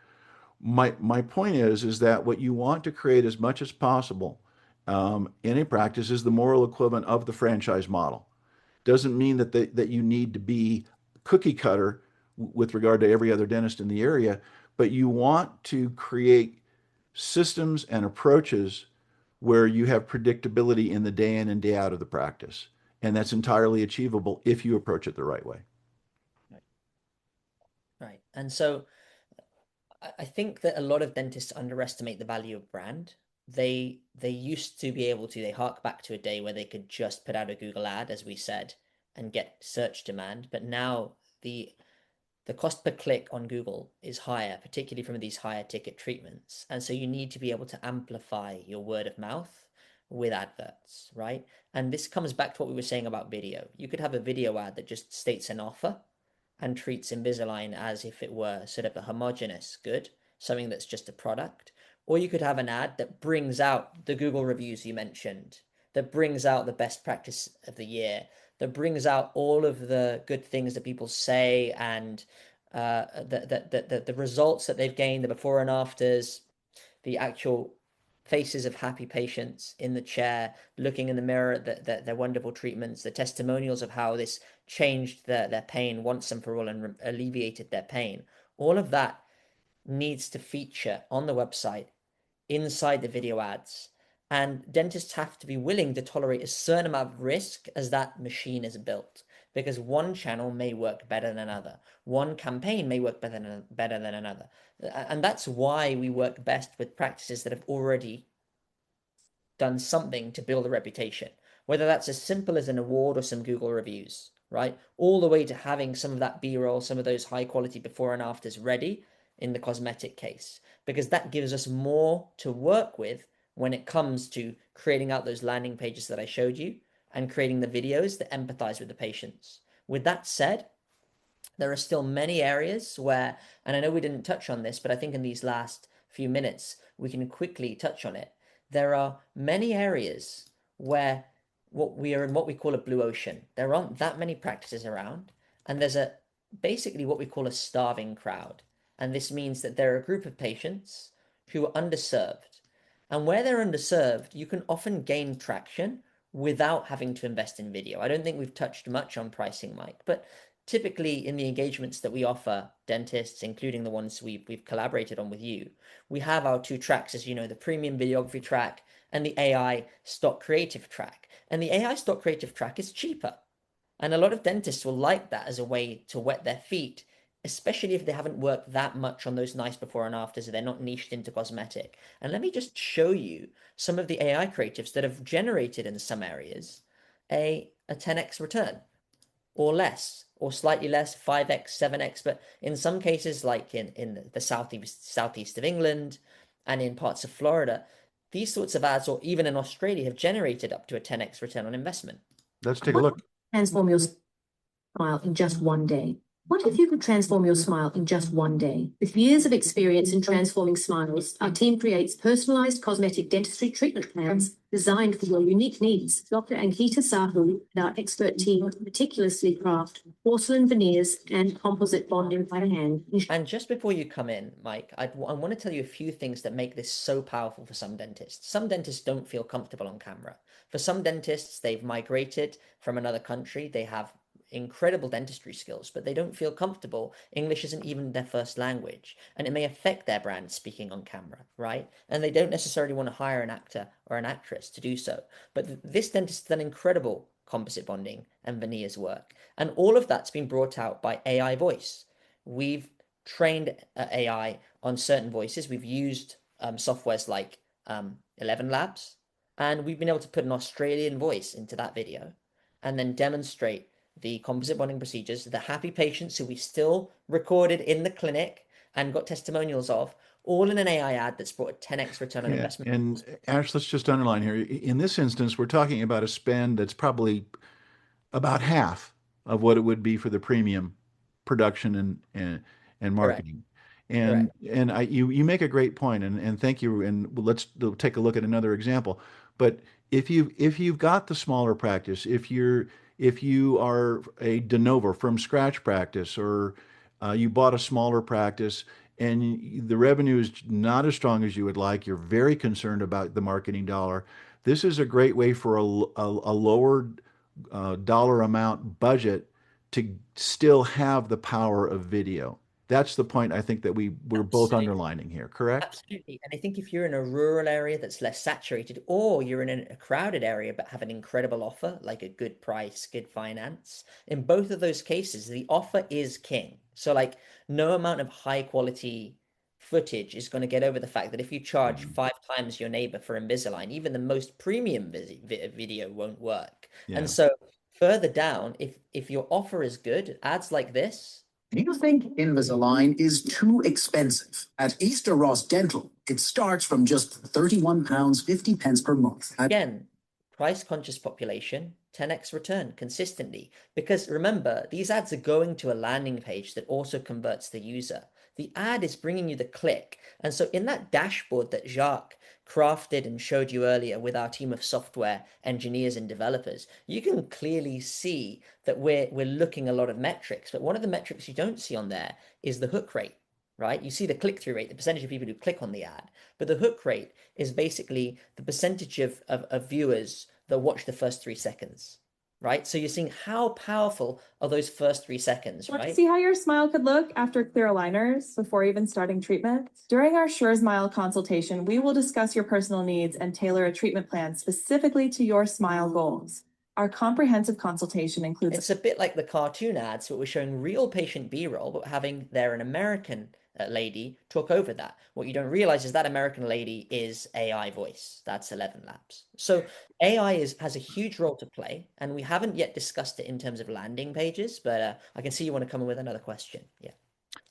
My point is that what you want to create as much as possible in a practice is the moral equivalent of the franchise model. Doesn't mean that you need to be cookie cutter with regard to every other dentist in the area, but you want to create systems and approaches where you have predictability in the day in and day out of the practice. And that's entirely achievable if you approach it the right way. Right. And so I think that a lot of dentists underestimate the value of brand. They used to be able to, they hark back to a day where they could just put out a Google ad, as we said, and get search demand. But now the cost per click on Google is higher, particularly from these higher ticket treatments. And so you need to be able to amplify your word of mouth with adverts, right? And this comes back to what we were saying about video. You could have a video ad that just states an offer and treats Invisalign as if it were sort of a homogeneous good, something that's just a product. Or you could have an ad that brings out the Google reviews you mentioned, that brings out the best practice of the year, that brings out all of the good things that people say, and the results that they've gained, the before and afters, the actual faces of happy patients in the chair, looking in the mirror at their wonderful treatments, the testimonials of how this changed their pain once and for all and alleviated their pain. All of that needs to feature on the website inside the video ads. And dentists have to be willing to tolerate a certain amount of risk as that machine is built, because one channel may work better than another. One campaign may work better than another. And that's why we work best with practices that have already done something to build a reputation, whether that's as simple as an award or some Google reviews, right? All the way to having some of that B-roll, some of those high quality before and afters ready in the cosmetic case, because that gives us more to work with when it comes to creating out those landing pages that I showed you and creating the videos that empathize with the patients. With that said, there are still many areas where, and I know we didn't touch on this, but I think in these last few minutes, we can quickly touch on it. There are many areas where we are in what we call a blue ocean. There aren't that many practices around, and there's basically what we call a starving crowd. And this means that there are a group of patients who are underserved. And where they're underserved, you can often gain traction without having to invest in video. I don't think we've touched much on pricing, Mike, but typically in the engagements that we offer dentists, including the ones we've collaborated on with you, we have our two tracks, as you know, the premium videography track and the AI stock creative track. And the AI stock creative track is cheaper. And a lot of dentists will like that as a way to wet their feet, especially if they haven't worked that much on those nice before and afters, they're not niched into cosmetic. And let me just show you some of the AI creatives that have generated in some areas a 10x return or less, or slightly less, 5x, 7x, but in some cases, like in the southeast of England and in parts of Florida, these sorts of ads, or even in Australia, have generated up to a 10x return on investment. Let's take a look. Transform your smile in just one day. What if you could transform your smile in just one day? With years of experience in transforming smiles, our team creates personalized cosmetic dentistry treatment plans designed for your unique needs. Dr. Ankita Sahu and our expert team meticulously craft porcelain veneers and composite bonding by hand. And just before you come in, Mike, I want to tell you a few things that make this so powerful for some dentists. Some dentists don't feel comfortable on camera. For some dentists, they've migrated from another country. They have incredible dentistry skills, but they don't feel comfortable. English isn't even their first language, and it may affect their brand speaking on camera, right? And they don't necessarily want to hire an actor or an actress to do so. But this dentist has done incredible composite bonding and veneers work. And all of that's been brought out by AI voice. We've trained AI on certain voices. We've used softwares like 11 Labs, and we've been able to put an Australian voice into that video and then demonstrate the composite bonding procedures, the happy patients who we still recorded in the clinic and got testimonials of, all in an AI ad that's brought a 10x return on investment. And Ash, let's just underline here. In this instance, we're talking about a spend that's probably about half of what it would be for the premium production and marketing. Correct. And you make a great point, and thank you. And let's take a look at another example. But if you've got the smaller practice, if you are a de novo from scratch practice, or you bought a smaller practice and the revenue is not as strong as you would like, you're very concerned about the marketing dollar, this is a great way for a lower dollar amount budget to still have the power of video. That's the point I think that we're both underlining here, correct? Absolutely. And I think if you're in a rural area that's less saturated, or you're in a crowded area but have an incredible offer, like a good price, good finance, in both of those cases, the offer is king. So like no amount of high quality footage is going to get over the fact that if you charge 5 times your neighbor for Invisalign, even the most premium video won't work. Yeah. And so further down, if your offer is good, ads like this. Do you think Invisalign is too expensive? At Easter Ross Dental, it starts from just £31.50 per month. Again, price-conscious population, 10x return consistently. Because remember, these ads are going to a landing page that also converts the user. The ad is bringing you the click. And so in that dashboard that Jacques crafted and showed you earlier with our team of software engineers and developers, you can clearly see that we're looking a lot of metrics. But one of the metrics you don't see on there is the hook rate, right? You see the click-through rate, the percentage of people who click on the ad. But the hook rate is basically the percentage of viewers that watch the first 3 seconds. right? So you're seeing how powerful are those first 3 seconds, Want to right? see how your smile could look after clear aligners before even starting treatment? During our Sure Smile consultation, we will discuss your personal needs and tailor a treatment plan specifically to your smile goals. Our comprehensive consultation includes... It's a bit like the cartoon ads, but we're showing real patient B-roll, but having there an American lady talk over that. What you don't realize is that American lady is AI voice. That's 11 Labs. So AI has a huge role to play, and we haven't yet discussed it in terms of landing pages, but I can see you want to come in with another question. Yeah.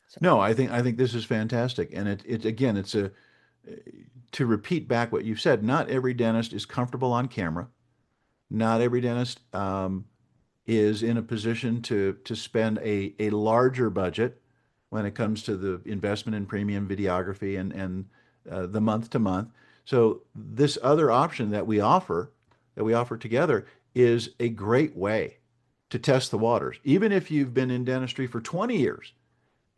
So. No, I think this is fantastic, and it again, it's to repeat back what you've said. Not every dentist is comfortable on camera. Not every dentist is in a position to spend a larger budget when it comes to the investment in premium videography and the month to month. So this other option that we offer together is a great way to test the waters. Even if you've been in dentistry for 20 years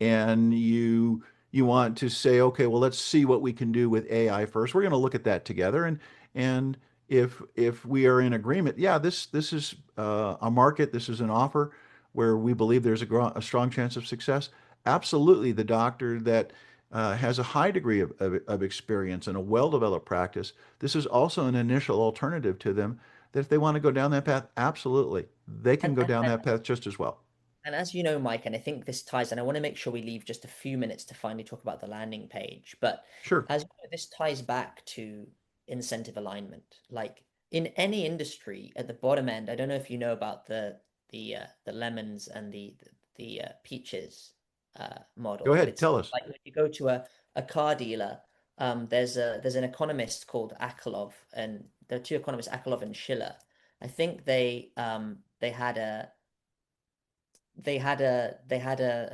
and you want to say, okay, well, let's see what we can do with AI first. We're going to look at that together, and if we are in agreement, yeah, this is a market, this is an offer where we believe there's a strong chance of success. Absolutely, the doctor that has a high degree of experience and a well-developed practice, this is also an initial alternative to them. That if they want to go down that path, absolutely, they can go down that path just as well. And as you know, Mike, and I think this ties, and I want to make sure we leave just a few minutes to finally talk about the landing page. But sure, as you know, this ties back to incentive alignment. Like in any industry, at the bottom end, I don't know if you know about the lemons and the peaches model. Go ahead, tell us. Like when you go to a car dealer, there's an economist called Akerlof, and there are two economists, Akerlof and Schiller. I think they had a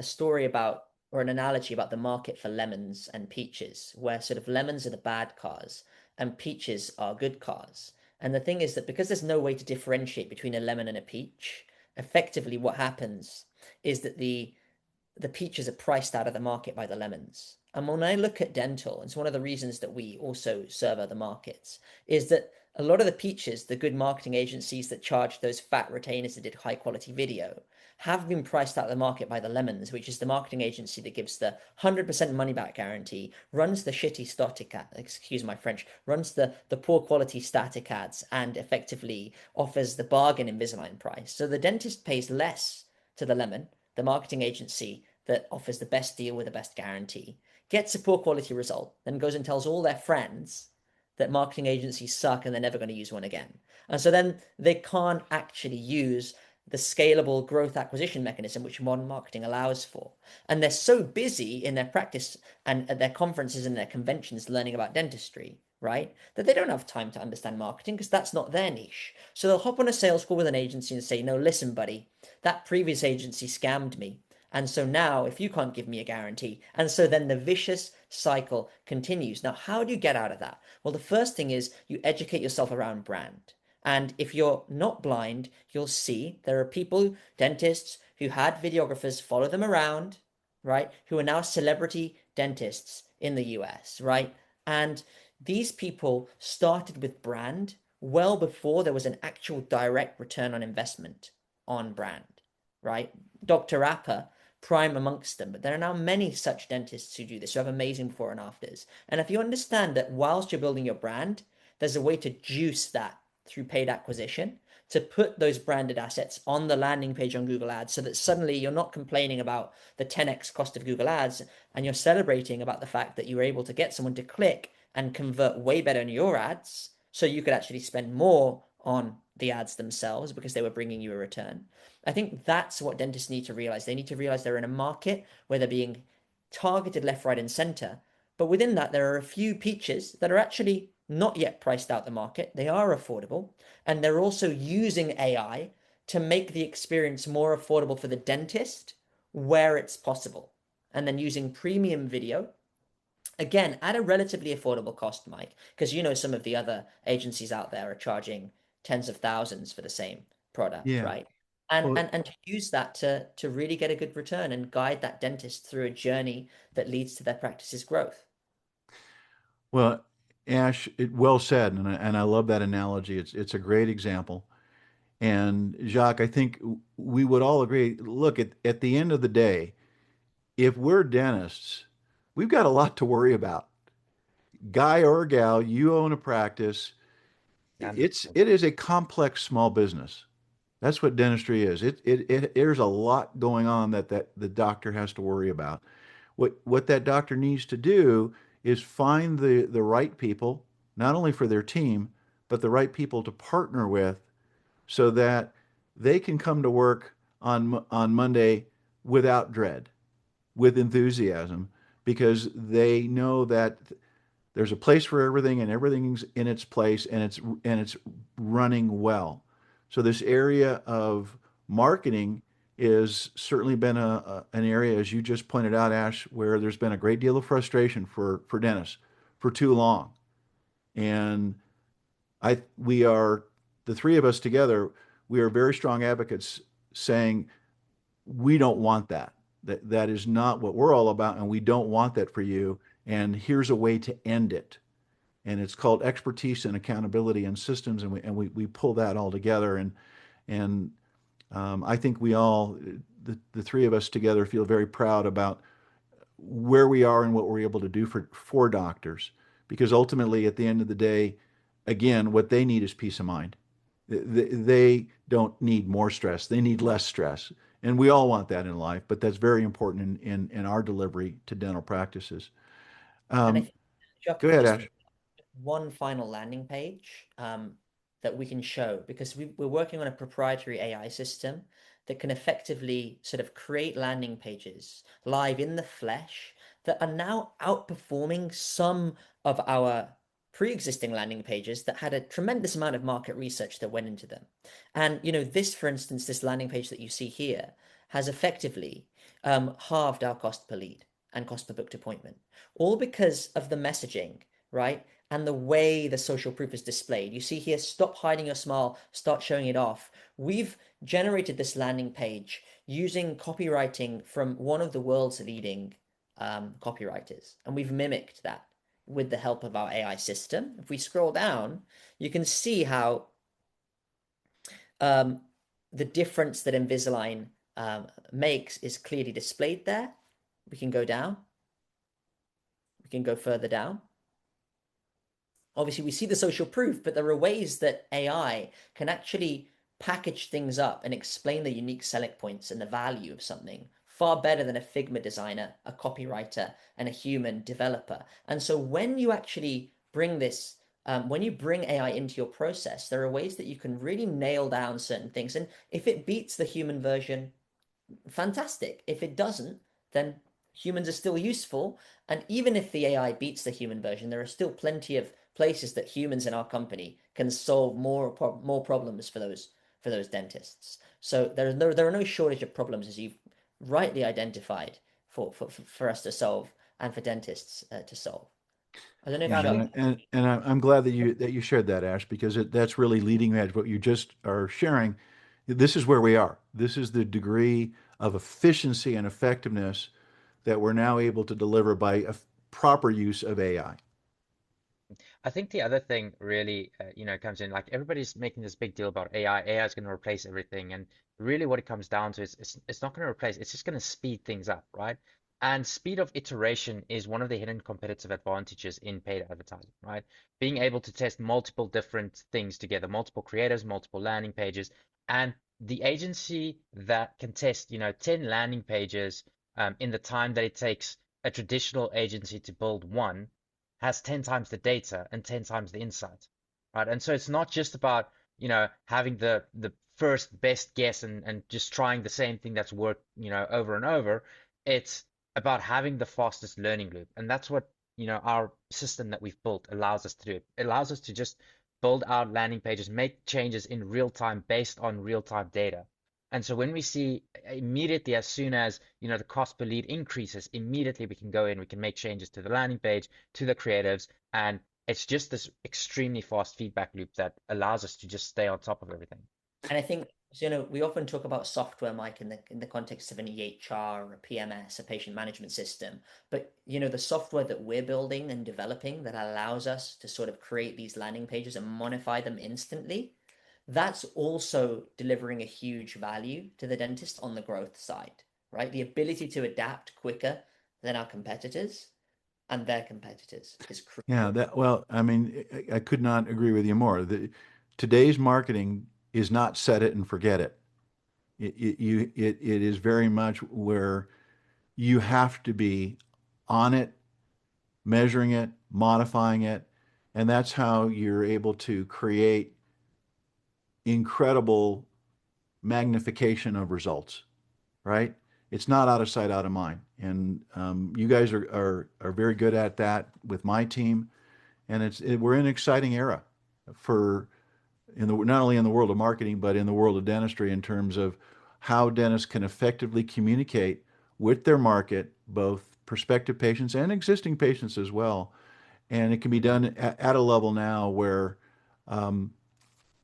story about, or an analogy about, the market for lemons and peaches, where sort of lemons are the bad cars and peaches are good cars. And the thing is that because there's no way to differentiate between a lemon and a peach, effectively what happens is that the peaches are priced out of the market by the lemons. And when I look at dental, it's one of the reasons that we also serve other markets, is that a lot of the peaches, the good marketing agencies that charge those fat retainers that did high quality video, have been priced out of the market by the lemons, which is the marketing agency that gives the 100% money back guarantee, runs the shitty static ad, excuse my French, runs the poor quality static ads, and effectively offers the bargain Invisalign price. So the dentist pays less to the lemon, the marketing agency that offers the best deal with the best guarantee, gets a poor quality result, then goes and tells all their friends that marketing agencies suck and they're never going to use one again. And so then they can't actually use the scalable growth acquisition mechanism which modern marketing allows for. And they're so busy in their practice and at their conferences and their conventions learning about dentistry, right, that they don't have time to understand marketing because that's not their niche. So they'll hop on a sales call with an agency and say, no, listen, buddy, that previous agency scammed me. And so now if you can't give me a guarantee, and so then the vicious cycle continues. Now, how do you get out of that? Well, the first thing is you educate yourself around brand. And if you're not blind, you'll see there are people, dentists, who had videographers follow them around, right, who are now celebrity dentists in the US, right? And these people started with brand well before there was an actual direct return on investment on brand, right? Dr. Appa, prime amongst them, but there are now many such dentists who do this, who have amazing before and afters. And if you understand that whilst you're building your brand, there's a way to juice that through paid acquisition, to put those branded assets on the landing page on Google Ads, so that suddenly you're not complaining about the 10x cost of Google Ads, and you're celebrating about the fact that you were able to get someone to click and convert way better in your ads, so you could actually spend more on the ads themselves because they were bringing you a return. I think that's what dentists need to realize. They need to realize they're in a market where they're being targeted left, right, and center. But within that, there are a few peaches that are actually not yet priced out the market. They are affordable. And they're also using AI to make the experience more affordable for the dentist where it's possible. And then using premium video, again, at a relatively affordable cost, Mike, because you know some of the other agencies out there are charging tens of thousands for the same product, right? And to use that to really get a good return and guide that dentist through a journey that leads to their practice's growth. Well, Ash, well said, and I love that analogy. It's a great example. And Jacques, I think we would all agree, look, at the end of the day, if we're dentists, we've got a lot to worry about. Guy or gal, you own a practice. It is a complex small business. That's what dentistry is. There's a lot going on that the doctor has to worry about. What that doctor needs to do is find the right people, not only for their team, but the right people to partner with so that they can come to work on Monday without dread, with enthusiasm, because they know that there's a place for everything and everything's in its place and it's running well. So this area of marketing is certainly been an area, as you just pointed out, Ash, where there's been a great deal of frustration for dentists for too long. And we are, the three of us together, we are very strong advocates saying we don't want that. That is not what we're all about, and we don't want that for you. And here's a way to end it. And it's called expertise and accountability and systems, and we pull that all together. And I think we all, the three of us together, feel very proud about where we are and what we're able to do for doctors, because ultimately, at the end of the day, again, what they need is peace of mind. They don't need more stress; they need less stress, and we all want that in life. But that's very important in our delivery to dental practices. And I think, Go ahead, Ash. One final landing page that we can show, because we're working on a proprietary AI system that can effectively sort of create landing pages live in the flesh that are now outperforming some of our pre-existing landing pages that had a tremendous amount of market research that went into them. And, this, for instance, this landing page that you see here has effectively halved our cost per lead and cost per booked appointment, all because of the messaging, right? And the way the social proof is displayed. You see here, stop hiding your smile, start showing it off. We've generated this landing page using copywriting from one of the world's leading copywriters. And we've mimicked that with the help of our AI system. If we scroll down, you can see how the difference that Invisalign makes is clearly displayed there. We can go down. We can go further down. Obviously, we see the social proof, but there are ways that AI can actually package things up and explain the unique selling points and the value of something far better than a Figma designer, a copywriter, and a human developer. And so when you actually bring this, when you bring AI into your process, there are ways that you can really nail down certain things. And if it beats the human version, fantastic. If it doesn't, then humans are still useful. And even if the AI beats the human version, there are still plenty of places that humans in our company can solve more problems for those dentists. So there are no shortage of problems, as you've rightly identified, for us to solve and for dentists to solve. I don't know if and I'm glad that you shared that, Ash, because that's really leading edge. What you just are sharing, this is where we are. This is the degree of efficiency and effectiveness that we're now able to deliver by a proper use of AI. I think the other thing really, comes in, like everybody's making this big deal about AI. AI is going to replace everything. And really what it comes down to is it's not going to replace, it's just going to speed things up, right? And speed of iteration is one of the hidden competitive advantages in paid advertising, right? Being able to test multiple different things together, multiple creators, multiple landing pages, and the agency that can test, 10 landing pages in the time that it takes a traditional agency to build one has 10 times the data and 10 times the insight, right? And so it's not just about, having the first best guess and just trying the same thing that's worked, over and over. It's about having the fastest learning loop. And that's what, our system that we've built allows us to do. It allows us to just build out landing pages, make changes in real time based on real time data. And so when we see immediately, as soon as, the cost per lead increases, immediately we can go in, we can make changes to the landing page, to the creatives, and it's just this extremely fast feedback loop that allows us to just stay on top of everything. And I think, we often talk about software, Mike, in the context of an EHR or a PMS, a patient management system. But, the software that we're building and developing that allows us to sort of create these landing pages and modify them instantly, that's also delivering a huge value to the dentist on the growth side, right? The ability to adapt quicker than our competitors and their competitors is crucial. Yeah, well, I mean, I could not agree with you more. Today's marketing is not set it and forget it. It is very much where you have to be on it, measuring it, modifying it, and that's how you're able to create incredible magnification of results, right? It's not out of sight, out of mind. And you guys are very good at that with my team. And we're in an exciting era for not only in the world of marketing, but in the world of dentistry in terms of how dentists can effectively communicate with their market, both prospective patients and existing patients as well. And it can be done at a level now where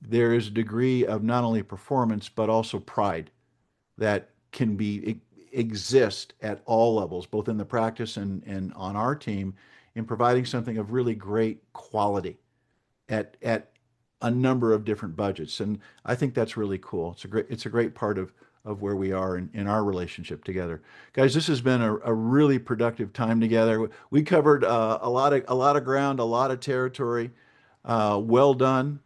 there is a degree of not only performance, but also pride that can exist at all levels, both in the practice and on our team, in providing something of really great quality at a number of different budgets. And I think that's really cool. It's a great part of where we are in our relationship together. Guys, this has been a really productive time together. We covered a lot of ground, a lot of territory. Well done.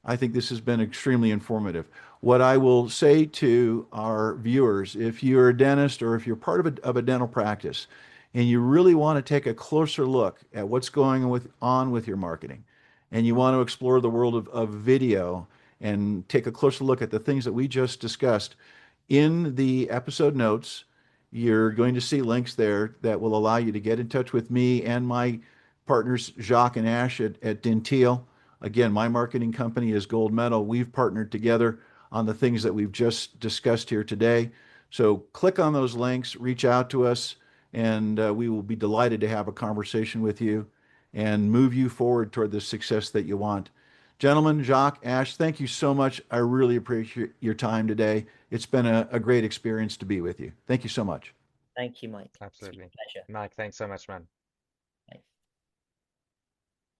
I think this has been extremely informative. What I will say to our viewers, if you're a dentist or if you're part of a dental practice and you really want to take a closer look at what's going on with your marketing, and you want to explore the world of video and take a closer look at the things that we just discussed, in the episode notes, you're going to see links there that will allow you to get in touch with me and my partners, Jacques and Ash at Denteel. Again, my marketing company is Gold Medal. We've partnered together on the things that we've just discussed here today. So click on those links, reach out to us, and we will be delighted to have a conversation with you and move you forward toward the success that you want. Gentlemen, Jacques, Ash, thank you so much. I really appreciate your time today. It's been a great experience to be with you. Thank you so much. Thank you, Mike. Absolutely. Pleasure. Mike, thanks so much, man.